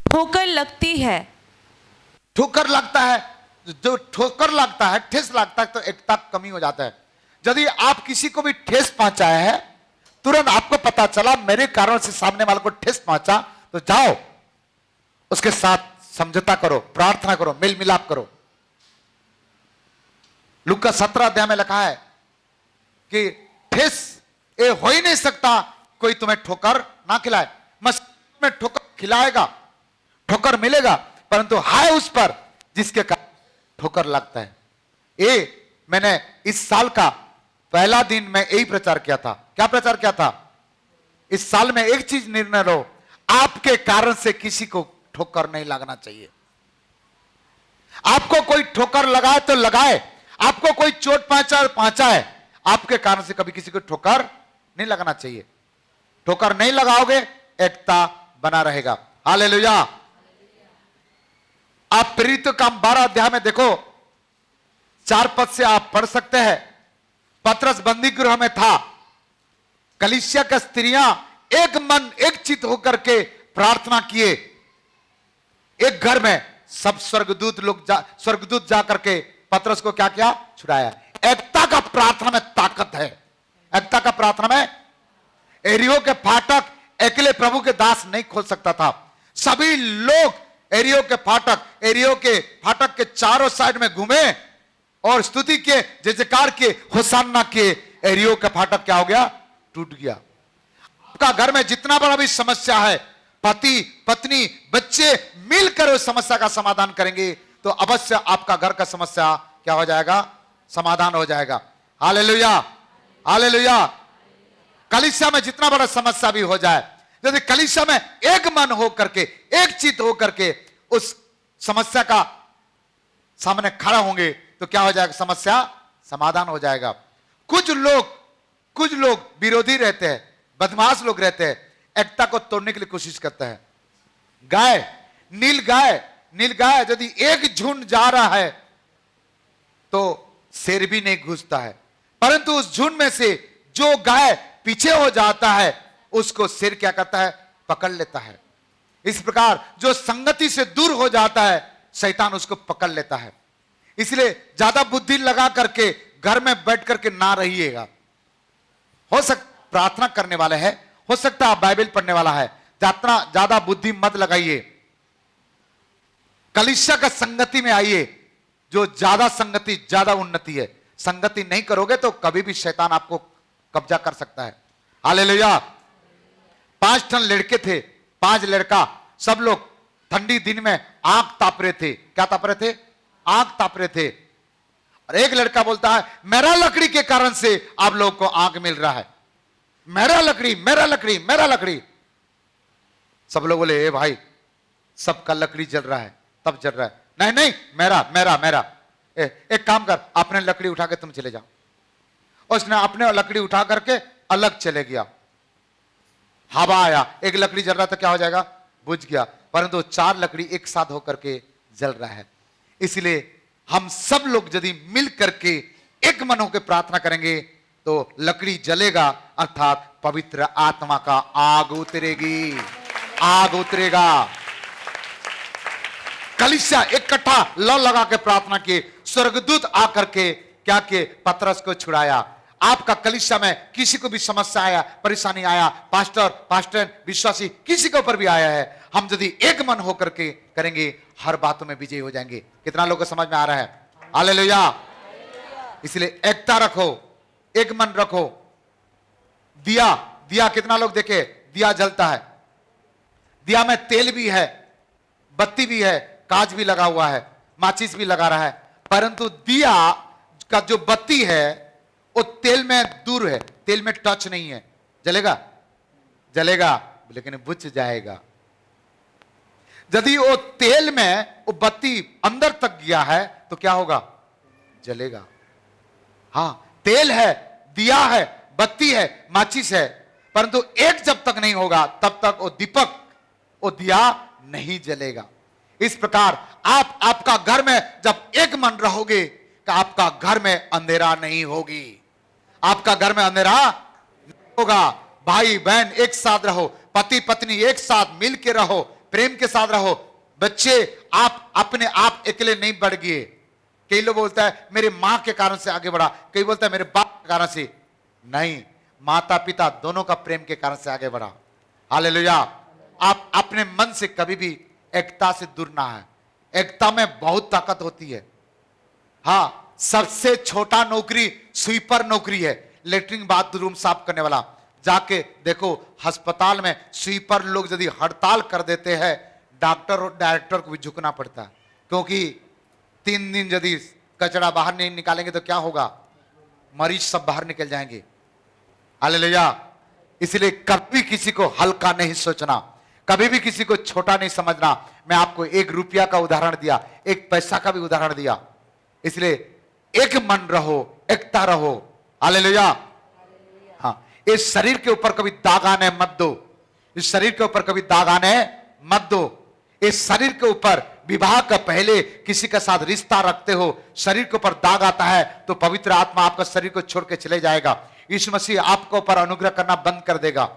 ठोकर लगती है। ठोकर लगता है, जो ठोकर लगता है, ठेस लगता है, तो एकता कमी हो जाता है। यदि आप किसी को भी ठेस पहुंचाए हैं, तुरंत आपको पता चला मेरे कारण से सामने वाले को ठेस पहुंचा, तो जाओ उसके साथ समझौता करो, प्रार्थना करो, मेल मिलाप करो। लूका 17 अध्याय में लिखा है कि ठेस ये हो ही नहीं सकता कोई तुम्हें ठोकर ना खिलाए। मसीह में ठोकर खिलाएगा, ठोकर मिलेगा, परंतु हाय उस पर जिसके कारण ठोकर लगता है। ये मैंने इस साल का पहला दिन में यही प्रचार किया था। क्या प्रचार किया था? इस साल में एक चीज निर्णय लो, आपके कारण से किसी को ठोकर नहीं लगना चाहिए। आपको कोई ठोकर लगाए तो लगाए, आपको कोई चोट पहुंचाए, आपके कारण से कभी किसी को ठोकर नहीं लगना चाहिए। ठोकर नहीं लगाओगे, एकता बना रहेगा। हालेलुया। आप प्रेरित काम 12 अध्याय में देखो, 4 पद से आप पढ़ सकते हैं। पतरस बंदी गृह में था, कलीसिया का स्त्रियां एक मन एक चित होकर के प्रार्थना किए। एक घर में सब स्वर्गदूत जा करके पतरस को क्या किया? छुड़ाया। एकता का प्रार्थना में ताकत है। एकता का प्रार्थना में एरियो के फाटक अकेले प्रभु के दास नहीं खोल सकता था। सभी लोग एरियो के फाटक के चारों साइड में घूमे और स्तुति के, जय जयकार के, होशाना के। एरियो का फाटक क्या हो गया? टूट गया। आपका घर में जितना बड़ा भी समस्या है, पति पत्नी बच्चे मिलकर उस समस्या का समाधान करेंगे तो अवश्य आपका घर का समस्या क्या हो जाएगा? समाधान हो जाएगा। Hallelujah, hallelujah. कलीसिया में जितना बड़ा समस्या भी हो जाए, यदि कलीसिया में एक मन हो करके, एक चित हो करके उस समस्या का सामने खड़ा होंगे तो क्या हो जाएगा? समस्या समाधान हो जाएगा। कुछ लोग विरोधी रहते हैं, बदमाश लोग रहते हैं, एकता को तोड़ने के लिए कोशिश करते हैं। नील गाय यदि एक झुंड जा रहा है तो शेर भी नहीं घुसता है, परंतु उस झुंड में से जो गाय पीछे हो जाता है उसको शेर क्या करता है? पकड़ लेता है। इस प्रकार जो संगति से दूर हो जाता है शैतान उसको पकड़ लेता है। इसलिए ज्यादा बुद्धि लगा करके घर में बैठ करके ना रहिएगा। हो सकता प्रार्थना करने वाले है, हो सकता है बाइबल पढ़ने वाला है, ज्यादा बुद्धि मत लगाइए। कलीसिया का संगति में आइए। जो ज्यादा संगति ज्यादा उन्नति है। संगति नहीं करोगे तो कभी भी शैतान आपको कब्जा कर सकता है। हालेलुया। 5 टन लड़के थे, 5 लड़का, सब लोग ठंडी दिन में आग ताप रहे थे। क्या ताप रहे थे? आग ताप रहे थे। और एक लड़का बोलता है मेरा लकड़ी के कारण से आप लोग को आग मिल रहा है। मेरा लकड़ी, मेरा लकड़ी, मेरा लकड़ी। सब लोग बोले ए भाई सबका लकड़ी जल रहा है, तब जल रहा है। नहीं नहीं, मेरा मेरा मेरा। एक काम कर, अपने लकड़ी उठा के तुम चले जाओ। उसने अपने लकड़ी उठा करके अलग चले गया। हवा आया, एक लकड़ी जल रहा था, क्या हो जाएगा? बुझ गया। परंतु 4 लकड़ी एक साथ होकर के जल रहा है। इसलिए हम सब लोग यदि मिल करके एक मन होकर प्रार्थना करेंगे तो लकड़ी जलेगा, अर्थात पवित्र आत्मा का आग उतरेगी, आग उतरेगा। कलीसिया इकट्ठा लौ लगा के प्रार्थना किए। स्वर्गदूत आकर के क्या किए? पतरस को छुड़ाया। आपका कलीसिया में किसी को भी समस्या आया, परेशानी आया, पास्टर विश्वासी किसी के ऊपर भी आया है, हम यदि एक मन होकर के करेंगे हर बातों में विजयी हो जाएंगे। कितना लोगों को समझ में आ रहा है? हालेलुया। इसलिए एकता रखो, एक मन रखो। दिया कितना लोग देखे? दिया जलता है। दिया में तेल भी है, बत्ती भी है, कांच भी लगा हुआ है, माचिस भी लगा रहा है, परंतु दिया का जो बत्ती है वो तेल में दूर है, तेल में टच नहीं है। जलेगा? जलेगा, लेकिन बुझ जाएगा। यदि वो तेल में वो बत्ती अंदर तक गया है तो क्या होगा? जलेगा। हां, तेल है, दिया है, बत्ती है, माचिस है, परंतु एक जब तक नहीं होगा तब तक वो दीपक, वो दिया नहीं जलेगा। इस प्रकार आपका घर में जब एक मन रहोगे कि आपका घर में अंधेरा नहीं होगी, आपका घर में अंधेरा नहीं होगा। भाई बहन एक साथ रहो, पति पत्नी एक साथ मिल के रहो, प्रेम के साथ रहो। बच्चे आप अपने आप अकेले नहीं बढ़ गए। कई लोग बोलता है मेरे मां के कारण से आगे बढ़ा, कई बोलता है मेरे बाप के कारण से। नहीं, माता पिता दोनों का प्रेम के कारण से आगे बढ़ा। हालेलुया। आप अपने मन से कभी भी एकता से दूर ना है। एकता में बहुत ताकत होती है। हां, सबसे छोटा नौकरी स्वीपर नौकरी है, लेटरिन बाथरूम साफ करने वाला। जाके देखो अस्पताल में स्वीपर लोग यदि हड़ताल कर देते हैं, डॉक्टर और डायरेक्टर को भी झुकना पड़ता है, क्योंकि 3 दिन यदि कचरा बाहर नहीं निकालेंगे तो क्या होगा? मरीज सब बाहर निकल जाएंगे। हालेलुया। इसलिए कभी किसी को हल्का नहीं सोचना, कभी भी किसी को छोटा नहीं समझना। मैं आपको 1 रुपया का उदाहरण दिया, 1 पैसा का भी उदाहरण दिया। इसलिए एक मन रहो, एकता रहो। हालेलुया। हाँ, इस शरीर के ऊपर कभी दाग आने मत दो, इस शरीर के ऊपर कभी दाग आने मत दो। इस शरीर के ऊपर विवाह का पहले किसी के साथ रिश्ता रखते हो, शरीर के ऊपर दाग आता है, तो पवित्र आत्मा आपका शरीर को छोड़ के चले जाएगा। यीशु मसीह आपके ऊपर अनुग्रह करना बंद कर देगा।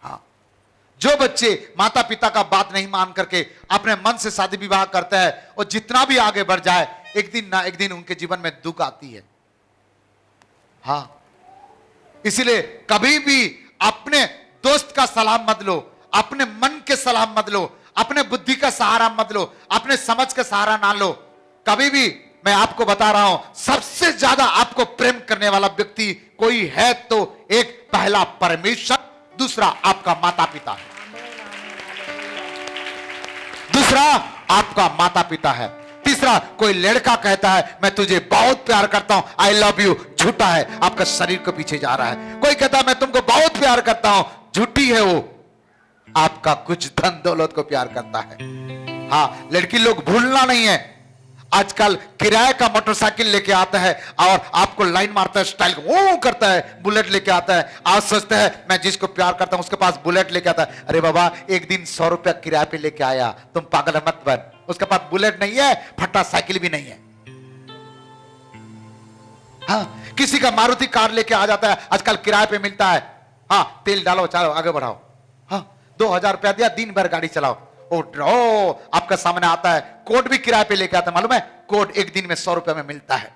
हाँ, जो बच्चे माता पिता का बात नहीं मान करके अपने मन से शादी विवाह करते हैं, और जितना भी आगे बढ़ जाए, एक दिन ना एक दिन उनके जीवन में दुख आती है। हाँ, इसलिए कभी भी अपने दोस्त का सलाह मत लो, अपने मन के सलाह मत लो, अपने बुद्धि का सहारा मत लो, अपने समझ का सहारा ना लो। कभी भी मैं आपको बता रहा हूं, सबसे ज्यादा आपको प्रेम करने वाला व्यक्ति कोई है तो एक पहला परमेश्वर, दूसरा आपका माता पिता है, दूसरा आपका माता पिता है, तीसरा कोई लड़का कहता है मैं तुझे बहुत प्यार करता हूं, आई लव यू, झूठा है, आपका शरीर के पीछे जा रहा है। कोई कहता है मैं तुमको बहुत प्यार करता हूं, झूठी है, वो आपका कुछ धन दौलत को प्यार करता है। हाँ, लड़की लोग भूलना नहीं है, आजकल किराए का मोटरसाइकिल लेके आता है और आपको लाइन मारता है, स्टाइल वो करता है, बुलेट लेके आता है। आज सोचते हैं मैं जिसको प्यार करता हूं उसके पास बुलेट लेके आता है। अरे बाबा, एक दिन 100 रुपया किराए पे लेके आया, तुम पागल मत बन। उसके पास बुलेट नहीं है, फट्टा साइकिल भी नहीं है। हाँ, किसी का मारुति कार लेके आ जाता है, आजकल किराए पे मिलता है। हाँ, तेल डालो, चलो आगे बढ़ाओ। हाँ, 2000 रुपया दिया, दिन भर गाड़ी चलाओ। ओ आपका सामने आता है, कोट भी किराए पे लेके आता है, मालूम है? कोट एक दिन में 100 रुपए में मिलता है।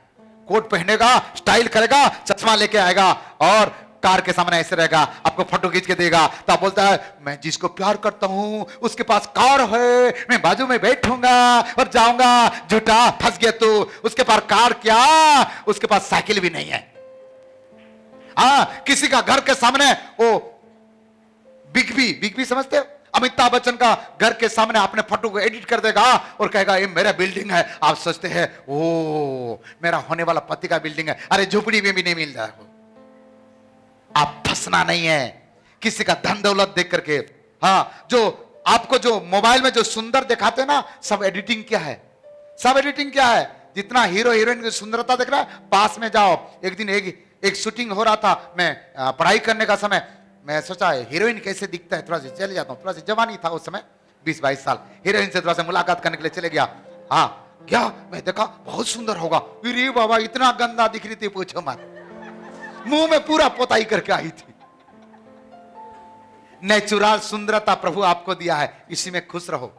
कोट पहनेगा, स्टाइल करेगा, चश्मा लेके आएगा और कार के सामने ऐसे रहेगा, आपको फोटो खींच के देगा। तो आप बोलता है मैं जिसको प्यार करता हूं उसके पास कार है, मैं बाजू में बैठूंगा और जाऊंगा। झूठा, फंस गया तू। उसके पास कार क्या, उसके पास साइकिल भी नहीं है। हाँ, किसी का घर के सामने वो बिग बी समझते हो, अमिताभ बच्चन का घर के सामने अपने फोटो को एडिट कर देगा और कहेगा ये मेरा बिल्डिंग है। आप सोचते हैं ओ मेरा होने वाला पति का बिल्डिंग है। अरे झोपड़ी में भी नहीं मिल रहा है। आप फंसना नहीं है किसी का धन दौलत देख करके। हाँ, जो आपको जो मोबाइल में जो सुंदर दिखाते हैं ना, सब एडिटिंग क्या है, सब एडिटिंग क्या है। जितना हीरो हीरोइन की सुंदरता देख रहा है, पास में जाओ। एक दिन एक शूटिंग हो रहा था, मैं पढ़ाई करने का समय, मैं सोचा हीरोइन कैसे दिखता है, थोड़ा सा चले जाता हूँ। थोड़ा सा जवानी था उस समय, 20-22 साल। हीरोइन से थोड़ा सा मुलाकात करने के लिए चले गया। हाँ, क्या मैं देखा बहुत सुंदर होगा। अरे बाबा, इतना गंदा दिख रही थी पूछो मत, मुंह में पूरा पोताई करके आई थी। नेचुरल सुंदरता प्रभु आपको दिया है, इसी में खुश रहो।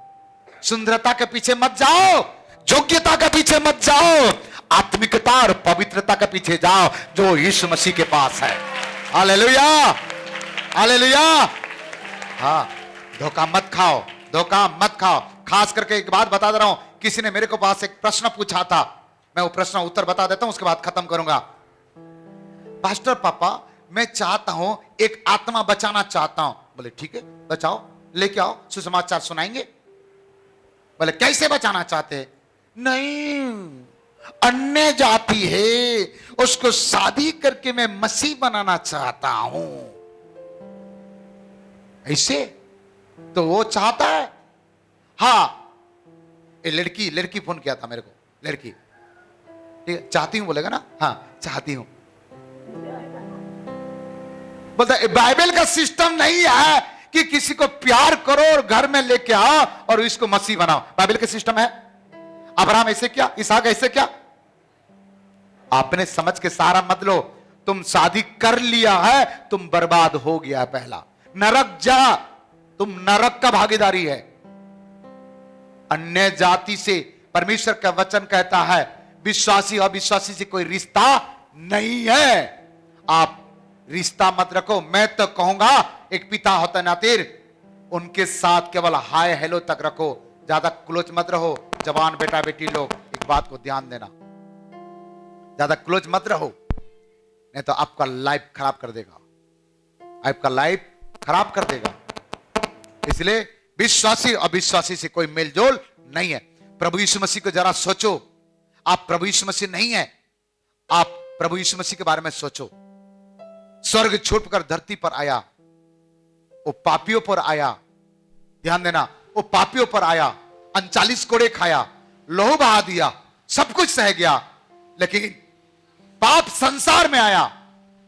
सुंदरता के पीछे मत जाओ, योग्यता के पीछे मत जाओ, आत्मिकता और पवित्रता के पीछे जाओ जो यीशु मसीह के पास है। Hallelujah, hallelujah. हाँ, धोखा मत खाओ, धोखा मत खाओ। खास करके एक बात बता दे रहा हूं, किसी ने मेरे को पास एक प्रश्न पूछा था, मैं वो प्रश्न उत्तर बता देता हूं, उसके बाद खत्म करूंगा। पास्टर पापा, मैं चाहता हूं एक आत्मा बचाना चाहता हूं। बोले ठीक है, बचाओ, लेके आओ, सुसमाचार सुनाएंगे। बोले कैसे बचाना चाहते हैं? नहीं, अन्य जाति है, उसको शादी करके मैं मसीह बनाना चाहता हूं। ऐसे तो वो चाहता है। हाँ, ये लड़की फोन किया था मेरे को, लड़की, ठीक है, चाहती हूं बोलेगा ना, हाँ चाहती हूं। बोलता बाइबल का सिस्टम नहीं है कि किसी को प्यार करो और घर में लेके आओ और इसको मसीह बनाओ। बाइबल का सिस्टम है अब्राहम ऐसे क्या, इसहाक ऐसे क्या। आपने समझ के सहारा मत लो। तुम शादी कर लिया है, तुम बर्बाद हो गया। पहला नरक जा, तुम नरक का भागीदारी है। अन्य जाति से परमेश्वर का वचन कहता है विश्वासी अविश्वासी से कोई रिश्ता नहीं है। आप रिश्ता मत रखो। मैं तो कहूंगा एक पिता होता है नातिर, उनके साथ केवल हाय हेलो तक रखो, ज्यादा क्लोज मत रहो। जवान बेटा बेटी लोग एक बात को ध्यान देना, ज्यादा क्लोज मत रहो, नहीं तो आपका लाइफ खराब कर देगा, आपका लाइफ खराब कर देगा। इसलिए विश्वासी अविश्वासी से कोई मेलजोल नहीं है। प्रभु यीशु मसीह को जरा सोचो। आप प्रभु यीशु मसीह नहीं है, आप प्रभु यीशु मसीह के बारे में सोचो। स्वर्ग छोड़कर धरती पर आया, वो पापियों पर आया। ध्यान देना, वो पापियों पर आया, 39 कोड़े खाया, लहू बहा दिया, सब कुछ सह गया। लेकिन पाप संसार में आया,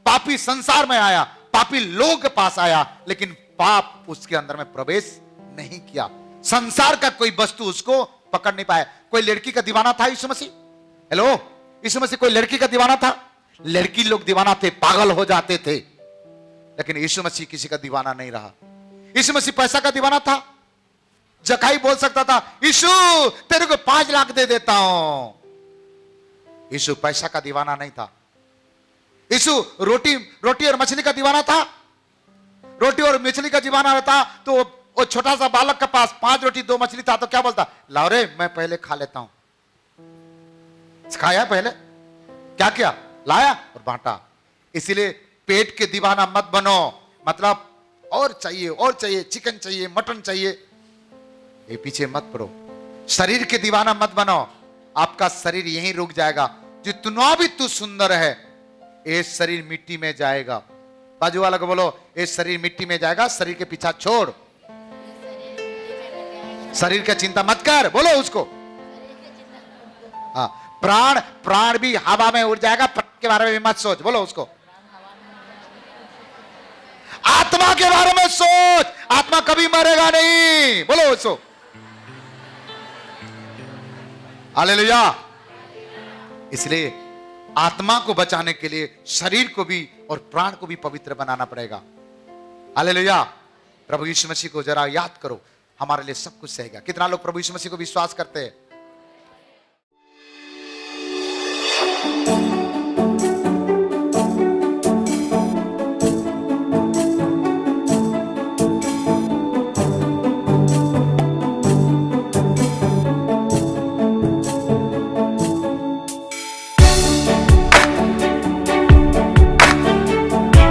पापी संसार में आया, पापी लोगों के पास आया, लेकिन पाप उसके अंदर में प्रवेश नहीं किया। संसार का कोई वस्तु उसको पकड़ नहीं पाए। कोई लड़की का दीवाना था यीशु मसीह? हेलो, यीशु मसीह कोई लड़की का दीवाना था? लड़की लोग दीवाना थे, पागल हो जाते थे, लेकिन यीशु मसीह किसी का दीवाना नहीं रहा। यीशु मसीह पैसा का दीवाना था? जकाई बोल सकता था, यीशु तेरे को 5 लाख दे देता हूं। यीशु पैसा का दीवाना नहीं था। यीशु रोटी और मछली का दीवाना था? रोटी और मछली का दीवाना रहता तो वो छोटा सा बालक के पास 5 रोटी 2 मछली था तो क्या बोलता, लाओ रे मैं पहले खा लेता हूं। खाया पहले, क्या किया, लाया और बांटा। इसीलिए पेट के दीवाना मत बनो, मतलब और चाहिए, चिकन चाहिए, मटन चाहिए, ये पीछे मत पड़ो। शरीर के दीवाना मत बनो, आपका शरीर यहीं रुक जाएगा। जितना भी तू सुंदर है, ये शरीर मिट्टी में जाएगा। बाजू वाला को बोलो, ये शरीर मिट्टी में जाएगा, शरीर के पीछा छोड़, शरीर का चिंता मत कर, बोलो उसको। हाँ, प्राण भी हवा में उड़ जाएगा, प्राण के बारे में मत सोच, बोलो उसको। आत्मा के बारे में सोच, आत्मा कभी मरेगा नहीं, बोलो उसको। हालेलुया। इसलिए आत्मा को बचाने के लिए शरीर को भी और प्राण को भी पवित्र बनाना पड़ेगा। हालेलुया। प्रभु यीशु मसीह को जरा याद करो, हमारे लिए सब कुछ सहेगा। कितना लोग प्रभु यीशु मसीह को विश्वास करते हैं?